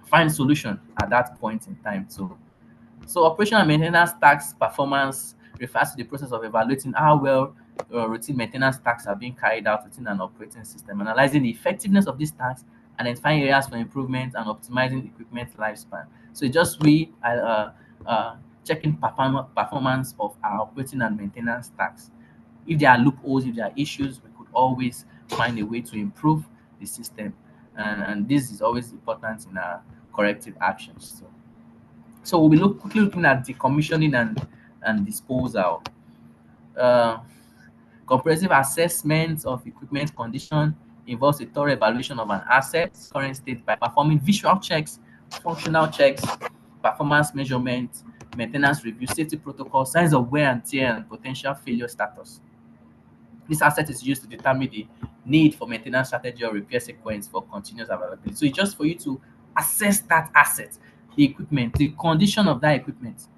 find solution at that point in time. So operation and maintenance task performance refers to the process of evaluating how well routine maintenance tasks are being carried out within an operating system, analyzing the effectiveness of these tasks, identifying areas for improvement, and optimizing equipment lifespan. So it's just checking performance of our operating and maintenance tasks. If there are loopholes, if there are issues, we could always find a way to improve the system. And this is always important in our corrective actions. So we'll be quickly looking at decommissioning and disposal. Uh, Comprehensive assessment of equipment condition involves a thorough evaluation of an asset's current state by performing visual checks, functional checks, performance measurement, maintenance review, safety protocol, signs of wear and tear, and potential failure status. This asset is used to determine the need for maintenance strategy or repair sequence for continuous availability. So it's just for you to assess that asset, the equipment, the condition of that equipment,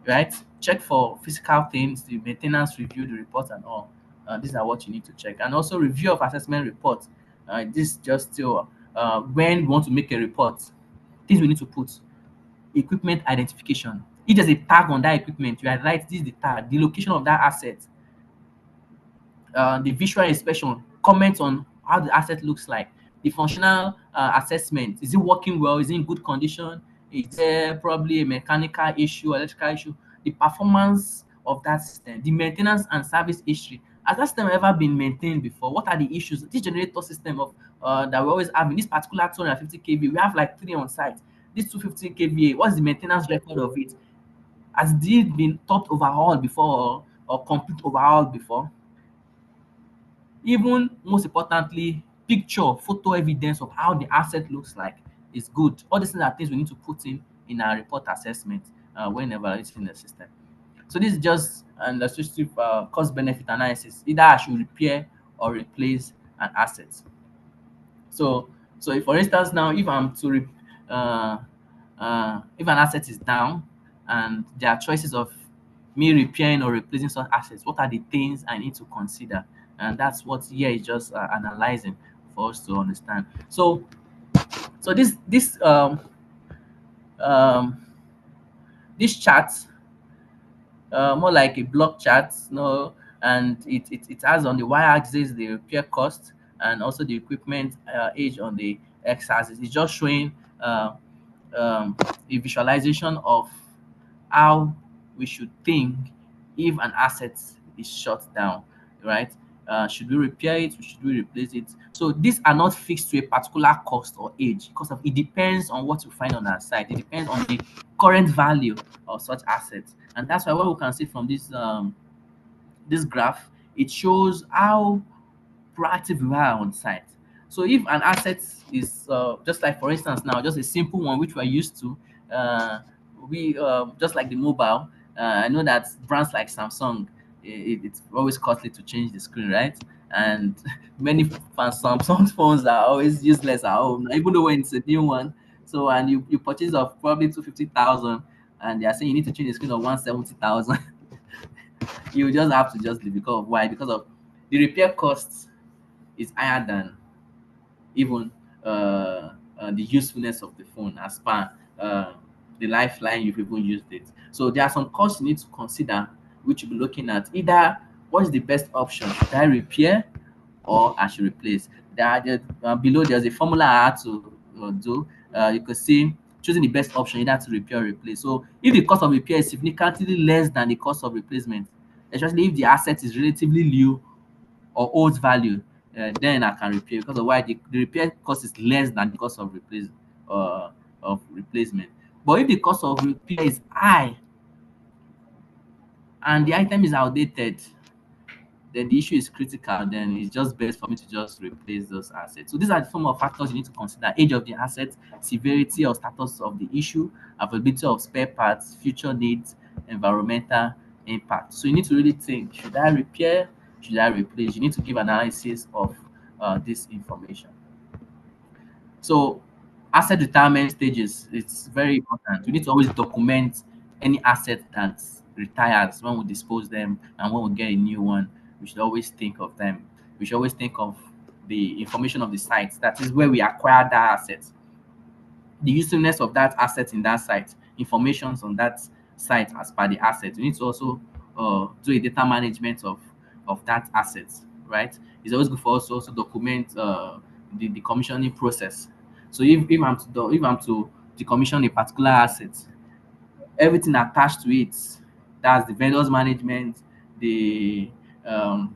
right? Check for physical things, the maintenance review, the report, and all. These are what you need to check. And also review of assessment report. This just still when we want to make a report, things we need to put: equipment identification. If there's a tag on that equipment, you highlight this is the tag, the location of that asset, the visual inspection, comment on how the asset looks like, the functional assessment, is it working well, is it in good condition, is there probably a mechanical issue, electrical issue, the performance of that system, the maintenance and service history. Has that system ever been maintained before? What are the issues? This generator system of that we always have in this particular 250 kV, we have like three on site. This 250 kVA, what's the maintenance record of it? Has it been top overhauled before, or complete overhauled before? Even most importantly, picture, photo evidence of how the asset looks like is good. All these things are things we need to put in our report assessment when evaluating the system. So this is just an illustrative cost benefit analysis. Either I should repair or replace an asset. So, if, for instance, now if I'm to if an asset is down and there are choices of me repairing or replacing such assets, what are the things I need to consider? And that's what here is just analyzing for us to understand. So, um, this chart, more like a block chart, and it has on the y-axis the repair cost and also the equipment age on the x-axis. It's just showing uh, a visualization of how we should think if an asset is shut down, right? Should we repair it? Should we replace it? So these are not fixed to a particular cost or age because of it depends on what you find on our site. It depends on the current value of such assets, and that's why what we can see from this graph, it shows how proactive we are on site. So if an asset is just like, for instance, now just a simple one which we're used to, we just like the mobile. I know that brands like Samsung, it's always costly to change the screen, right? And many Samsung phones are always useless at home, even though when it's a new one. So and you purchase of probably 250,000, and they are saying you need to change the screen of 170,000. You just have to just leave because of why? Because of the repair costs is higher than even the usefulness of the phone as per the lifeline you've even used it. So there are some costs you need to consider, which you'll be looking at. Either what is the best option? Should I repair or I should replace? Below there's a formula I had to do. You could see choosing the best option either to repair or replace. So if the cost of repair is significantly less than the cost of replacement, especially if the asset is relatively new or old value, then I can repair because of why the repair cost is less than the cost uh, of replacement. But if the cost of repair is high and the item is outdated, then the issue is critical. Then it's just best for me to just replace those assets. So these are the form of factors you need to consider: age of the asset, severity or status of the issue, availability of spare parts, future needs, environmental impact. So you need to really think: should I repair? Should I replace? You need to give analysis of this information. So asset retirement stages, it's very important. We need to always document any asset that retires when we dispose them and when we get a new one. We should always think of them. We should always think of the information of the site. That is where we acquire that asset, the usefulness of that asset in that site, informations on that site as per the asset. We need to also do a data management of that asset, right? It's always good for us to also document the commissioning process. So if I'm to decommission a particular asset, everything attached to it, that's the vendors management, the um,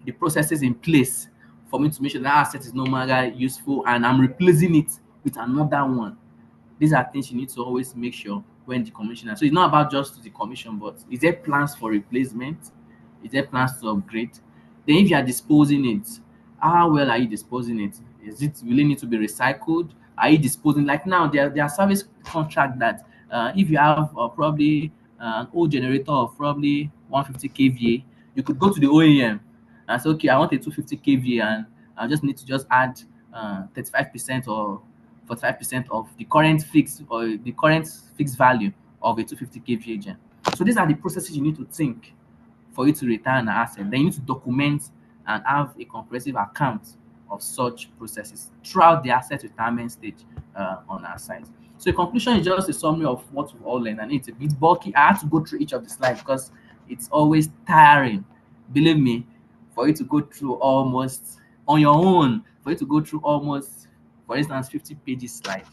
the processes in place for me to make sure that asset is no longer useful and I'm replacing it with another one. These are things you need to always make sure when decommissioning. So it's not about just the commission, but is there plans for replacement? Is there plans to upgrade? Then if you are disposing it, how well are you disposing it? Is it really need to be recycled? Are you disposing, like now there are service contract that if you have probably an old generator of probably 150 kVA, you could go to the OEM and say, okay, I want a 250 kVA and I just need to just add 35% or 45% of the current fixed or the current fixed value of a 250 kVA gen. So these are the processes you need to think for you to return an asset. Then you need to document and have a comprehensive account of such processes throughout the asset retirement stage on our site. So the conclusion is just a summary of what we've all learned, and it's a bit bulky. I had to go through each of the slides because it's always tiring. Believe me, for you to go through almost on your own, for you to go through almost, for instance, 50 pages slide.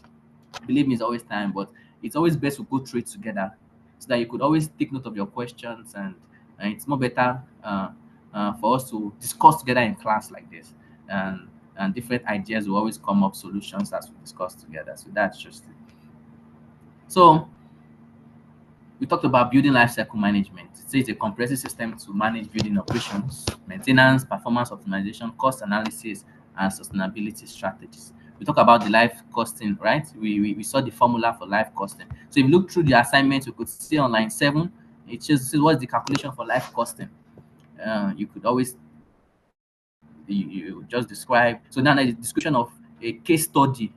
Believe me, it's always time, but it's always best to go through it together so that you could always take note of your questions, and it's more better for us to discuss together in class like this, and different ideas will always come up, solutions as we discuss together. So that's just it. So we talked about building lifecycle management. So it's a comprehensive system to manage building operations, maintenance, performance optimization, cost analysis, and sustainability strategies. We talk about the life costing, right? We saw the formula for life costing. So if you look through the assignment, you could see on line 7, it shows what's the calculation for life costing. You could always you just described. So now there's a description of a case study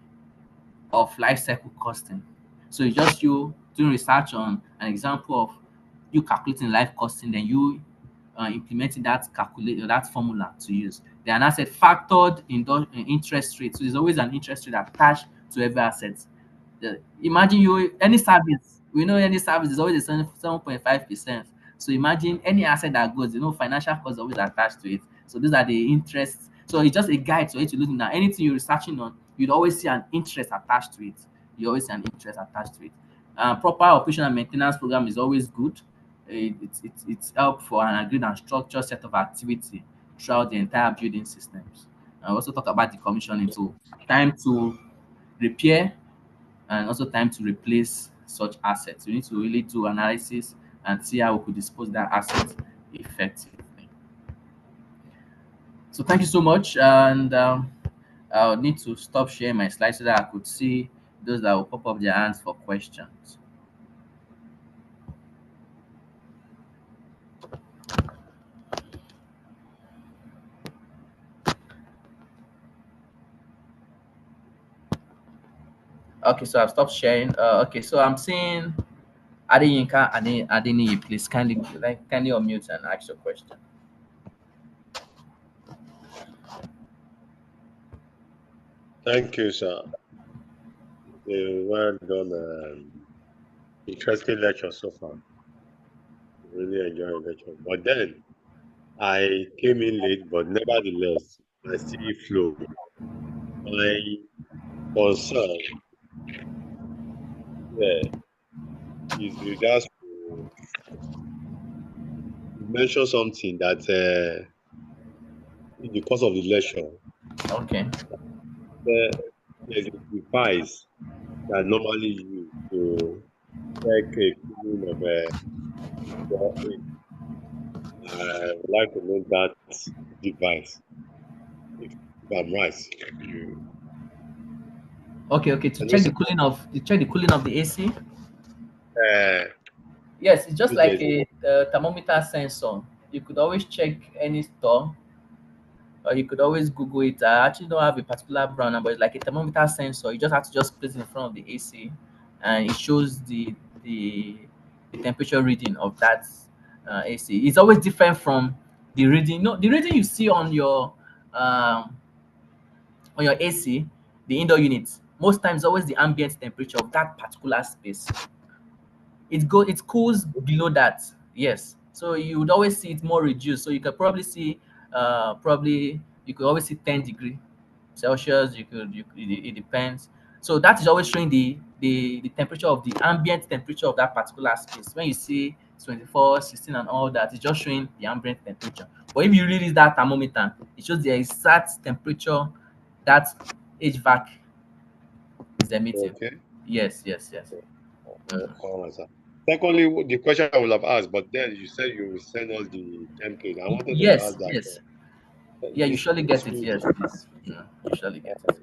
of life cycle costing. So it's just you doing research on an example of you calculating life costing, then you implementing that calculate that formula to use. Then an asset factored in interest rate. So there's always an interest rate attached to every asset. Imagine you any service, we know any service is always a 7.5%. So imagine any asset that goes, financial costs always attached to it. So these are the interests. So it's just a guide to it to looking at anything you're researching on, you'd always see an interest attached to it. You always see an interest attached to it. Proper operation and maintenance program is always good. It's help for an agreed and structured set of activity throughout the entire building systems. I also talk about decommissioning too. Time to repair and also time to replace such assets. We need to really do analysis and see how we could dispose that asset effectively. So thank you so much, and I'll need to stop sharing my slides so that I could see those that will pop up their hands for questions. Okay, so I've stopped sharing. Okay, so I'm seeing Adeyinka Adeniyi, please kindly unmute and ask your question. Thank you, sir. Well done. Interesting lecture so far. Really enjoyed the lecture. But then I came in late, but nevertheless, I see flow. My concern, is regards to you mentioned something that in the course of the lecture, Okay. there's a device that normally used to check a feeling of your age. I would like to know that device. If I'm right. Okay, to Can you check say the cooling of the AC. Yes, it's just if like there's a thermometer sensor. You could always check any store, or you could always Google it. I actually don't have a particular brand, but it's like a thermometer sensor. You just have to just place it in front of the AC, and it shows the, the temperature reading of that AC. It's always different from the reading. No, the reading you see on your AC, the indoor unit. Most times, always the ambient temperature of that particular space. It cools below that. Yes, so you would always see it more reduced. So you could probably see probably you could always see 10 degree Celsius. It depends. So that is always showing the temperature of the ambient temperature of that particular space. When you see 24, 16, and all that, it's just showing the ambient temperature. But if you release that thermometer, it shows the exact temperature that HVAC is emitting. okay? Yes. All right, sir. Secondly, the question I would have asked, but then you said you will send us the template. I wanted to Yes, ask that. yes. Yeah, you surely get it. Yes, please. Yeah, you surely get it.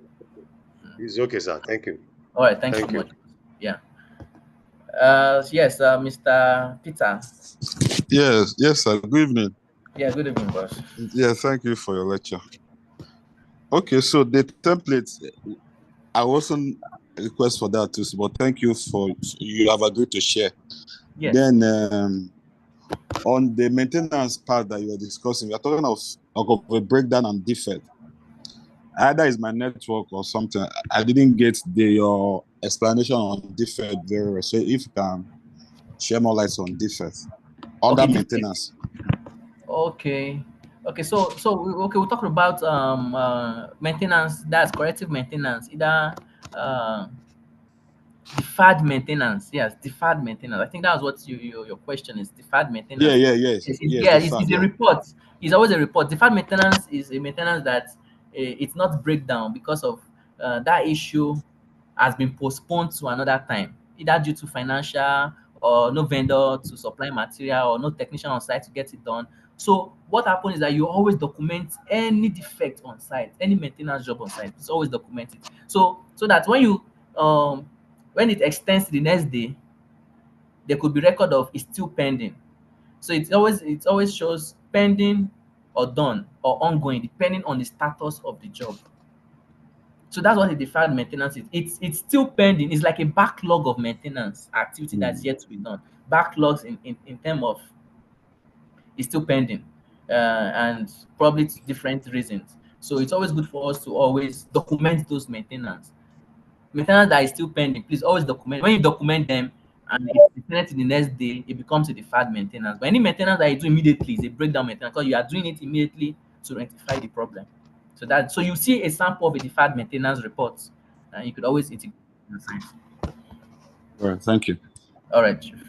It's okay, sir. Thank you. All right, thanks so Thank you. much. Yeah. Yes, Mr. Peter. Yes, sir. Good evening. Yeah, good evening, boss. Yeah, thank you for your lecture. Okay, so the templates, I wasn't request for that too, but thank you for you have agreed to share. Yes. Then on the maintenance part that you were discussing, we are talking of a breakdown and defect. Either is my network or something. I didn't get your explanation on defect very well. So if you can share more lights on defect under Okay. maintenance. Okay. Okay. We're talking about maintenance. That's corrective maintenance. Either uh deferred maintenance. Yes, deferred maintenance. I think that's what your question is. Deferred maintenance. Yes, Yeah, deferred, it's a yeah. report. It's always a report. Deferred maintenance is a maintenance that it's not breakdown because of that issue has been postponed to another time, either due to financial or no vendor to supply material or no technician on site to get it done. So what happens is that you always document any defect on site, any maintenance job on site. It's always documented. So that when it extends to the next day, there could be record of it's still pending. So it always shows pending or done or ongoing, depending on the status of the job. So that's what the deferred maintenance is. It's still pending. It's like a backlog of maintenance activity that's yet to be done. Backlogs in terms of it's still pending, and probably to different reasons. So it's always good for us to always document those maintenance that is still pending. Please always document. When you document them and it's sent to the next day, it becomes a deferred maintenance. But any maintenance that you do immediately is a breakdown maintenance because you are doing it immediately to rectify the problem. So you see a sample of a deferred maintenance report, and you could always integrate it inside. All right, thank you. All right, Chief.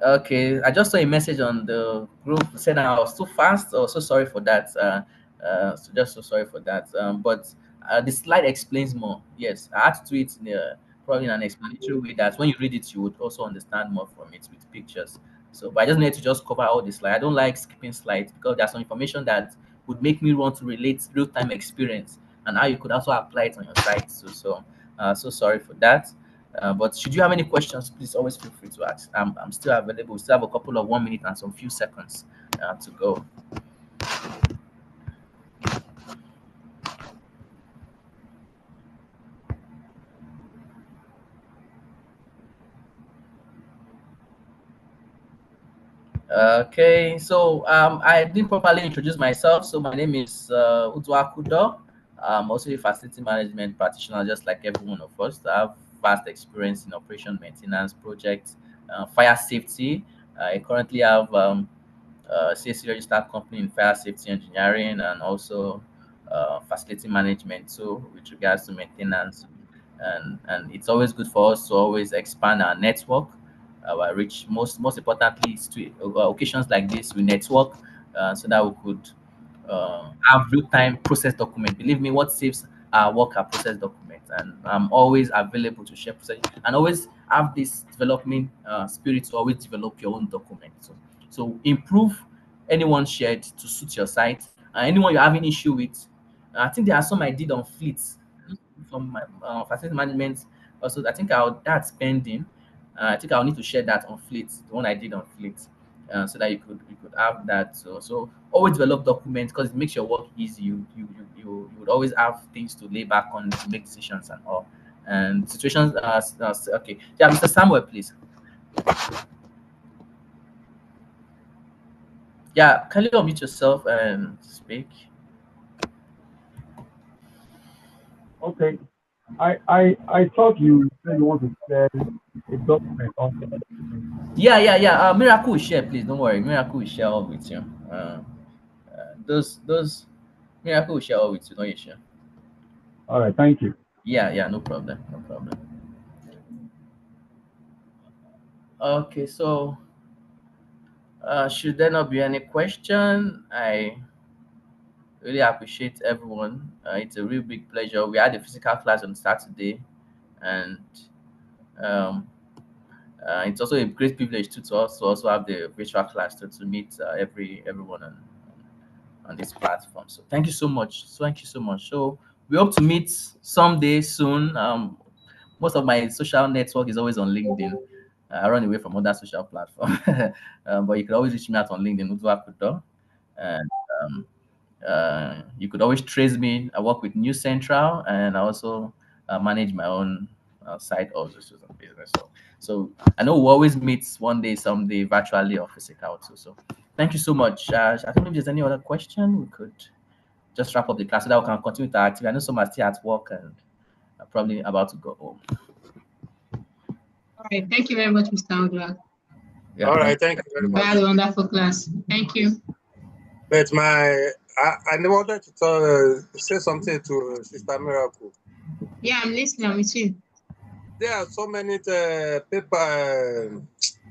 Okay, I just saw a message on the group saying I was too fast. Oh, so sorry for that. So sorry for that. But the slide explains more. Yes, I had to do it probably in an explanatory way that when you read it, you would also understand more from it with pictures. So, but I just need to just cover all the slide. I don't like skipping slides because there's some information that would make me want to relate real-time experience and how you could also apply it on your site. So sorry for that. But should you have any questions, please always feel free to ask. I'm still available. We still have a couple of 1 minute and some few seconds to go. Okay, so I didn't properly introduce myself. So my name is Udwakudo. I'm also a facility management practitioner, just like every one of us. I have vast experience in operation maintenance projects, fire safety. I currently have CSC registered company in fire safety engineering and also facility management too, with regards to maintenance. And it's always good for us to always expand our network, our reach. Most importantly, is to occasions like this we network so that we could have real-time process document. Believe me, what saves our work are process documents, and I'm always available to share process and always have this development spirit to always develop your own document. So improve anyone shared to suit your site. Anyone you're having issue with, I think there are some I did on fleets from my facility management. Also, I think that's pending. I think I'll need to share that on Fleet, the one I did on Fleet, so that you could have that. So always develop documents because it makes your work easy. You would always have things to lay back on to make decisions and all. And situations. Okay, yeah, Mr. Samuel, please. Yeah, can you unmute yourself and speak? Okay. I thought you said you want to share a document on the Yeah. Miracle will share, please. Don't worry. Miracle will share all with you. Those Miracle will share all with you. Don't you share? All right, thank you. Yeah. No problem. No problem. Okay, so should there not be any question? I really appreciate everyone. It's a real big pleasure. We had a physical class on Saturday, and um, it's also a great privilege to also have the virtual class to meet everyone on this platform. So thank you so much. Thank you so much. So we hope to meet someday soon. Most of my social network is always on LinkedIn. I run away from other social platforms, but you can always reach me out on LinkedIn, Udwakudo, and um, you could always trace me. I work with New Central, and I also manage my own side also some business. So I know we'll always meet one day, someday, virtually or physical too. So thank you so much. I don't know if there's any other question. We could just wrap up the class so that we can continue with our activity. I know some are still at work and are probably about to go home. All right. Thank you very much, Mr. Odwa. Yeah, All right, thank you very We much. had a wonderful class. Thank you. But I wanted to say something to Sister Miracle. Yeah, I'm listening. I'm with you. There are so many paper.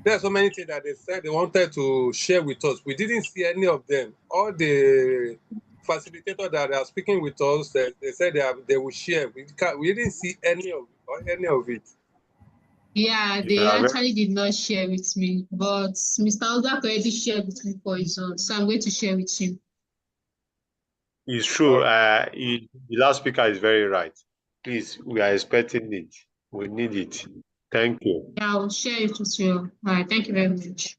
There are so many things that they said they wanted to share with us. We didn't see any of them. All the facilitators that are speaking with us, they said they will share. We didn't see any of it. Yeah, they actually did not share with me, but Mr. Odwa already shared with me for his own, so I'm going to share with him. It's true. The last speaker is very right. Please, we are expecting it. We need it. Thank you. Yeah, I'll share it with you. All right, thank you very much.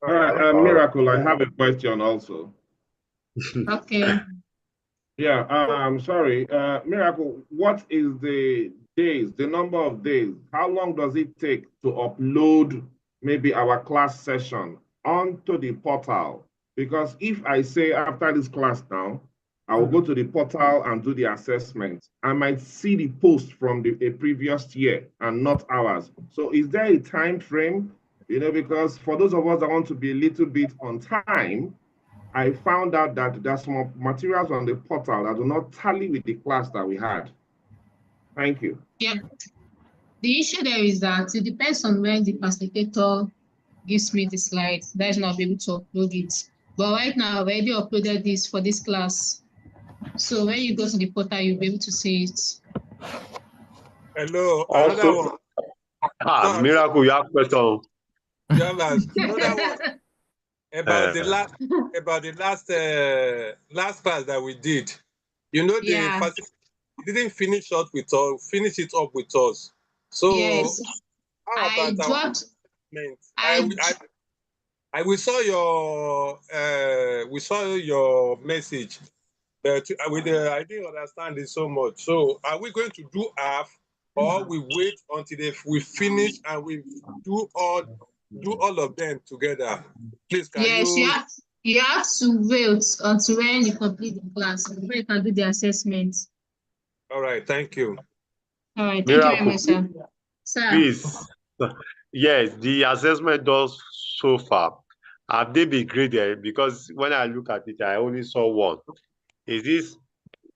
All right, Miracle, I have a question also. Okay. Yeah, sorry. Miracle, what is the days, the number of days? How long does it take to upload maybe our class session onto the portal? Because if I say after this class now, I will go to the portal and do the assessment, I might see the post from a previous year and not ours. So is there a time frame? Because for those of us that want to be a little bit on time, I found out that there's some materials on the portal that do not tally with the class that we had. Thank you. Yeah. The issue there is that it depends on when the facilitator gives me the slide. That is not be able to upload it. But right now, I already uploaded this for this class. So when you go to the portal, you'll be able to see it. Hello, Also, another one. Miracle, you have question. Another one about the last class that we did. The facility didn't finish it up with us. So yes, how about we saw your message, but I didn't understand it so much. So are we going to do half, or we wait until we finish and we do all of them together? Please, can you have to wait until when you complete the class before you can do the assessment. All right, thank you. All right, thank you very much, sir. Please. Yes, the assessment does so far. Have they been graded? Because when I look at it, I only saw one.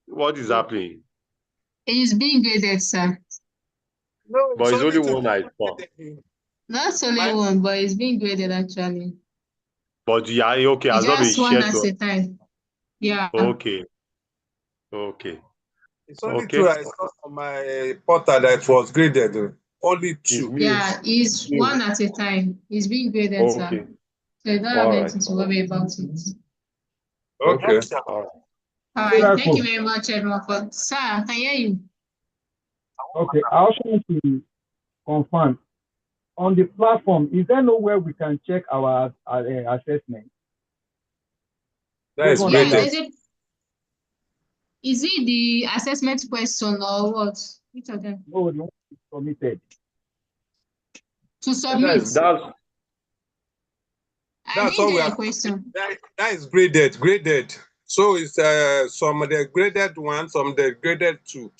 What is happening? It is being graded, sir. No, but it's only one I saw. Not only one, but it's being graded actually. But yeah, okay, it's has not been just one shared at a time. Yeah. Okay. It's only two I saw on my portal that was graded. Only two. Yeah, it's one at a time. It's being graded, sir. So you don't have anything to worry about it. Okay. All right. Thank you very much, everyone. Sir, I can hear you. Okay. I also want to confirm on the platform, is there nowhere we can check our assessment? That is graded. Is it the assessment question or what? Which of them? No, the one submitted. To submit. That's all we have. Question. That is graded. So it's some of the graded one, some of the graded two.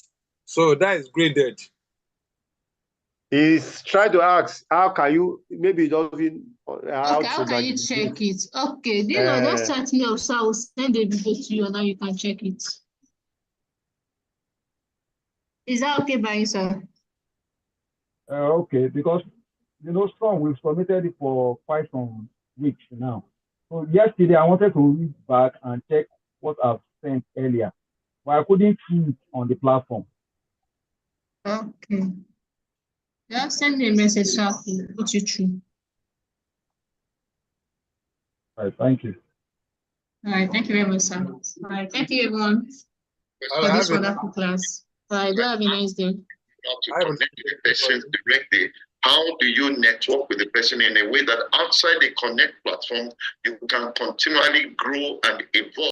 So that is graded. He's trying to ask, how can you, maybe it doesn't. How can you check it? Okay, just chat me up, so I will send a video to you, and now you can check it. Is that okay by you, sir? Okay, because Strong, we've submitted it for quite some weeks now. So yesterday I wanted to read back and check what I've sent earlier, but I couldn't see it on the platform. Okay. Just send me a message so I can put you through. All right, thank you. All right, thank you very much, sir. All right, thank you everyone for this wonderful class. All right, do have a nice day. Not to connect with the person directly. How do you network with the person in a way that outside the Connect platform, you can continually grow and evolve?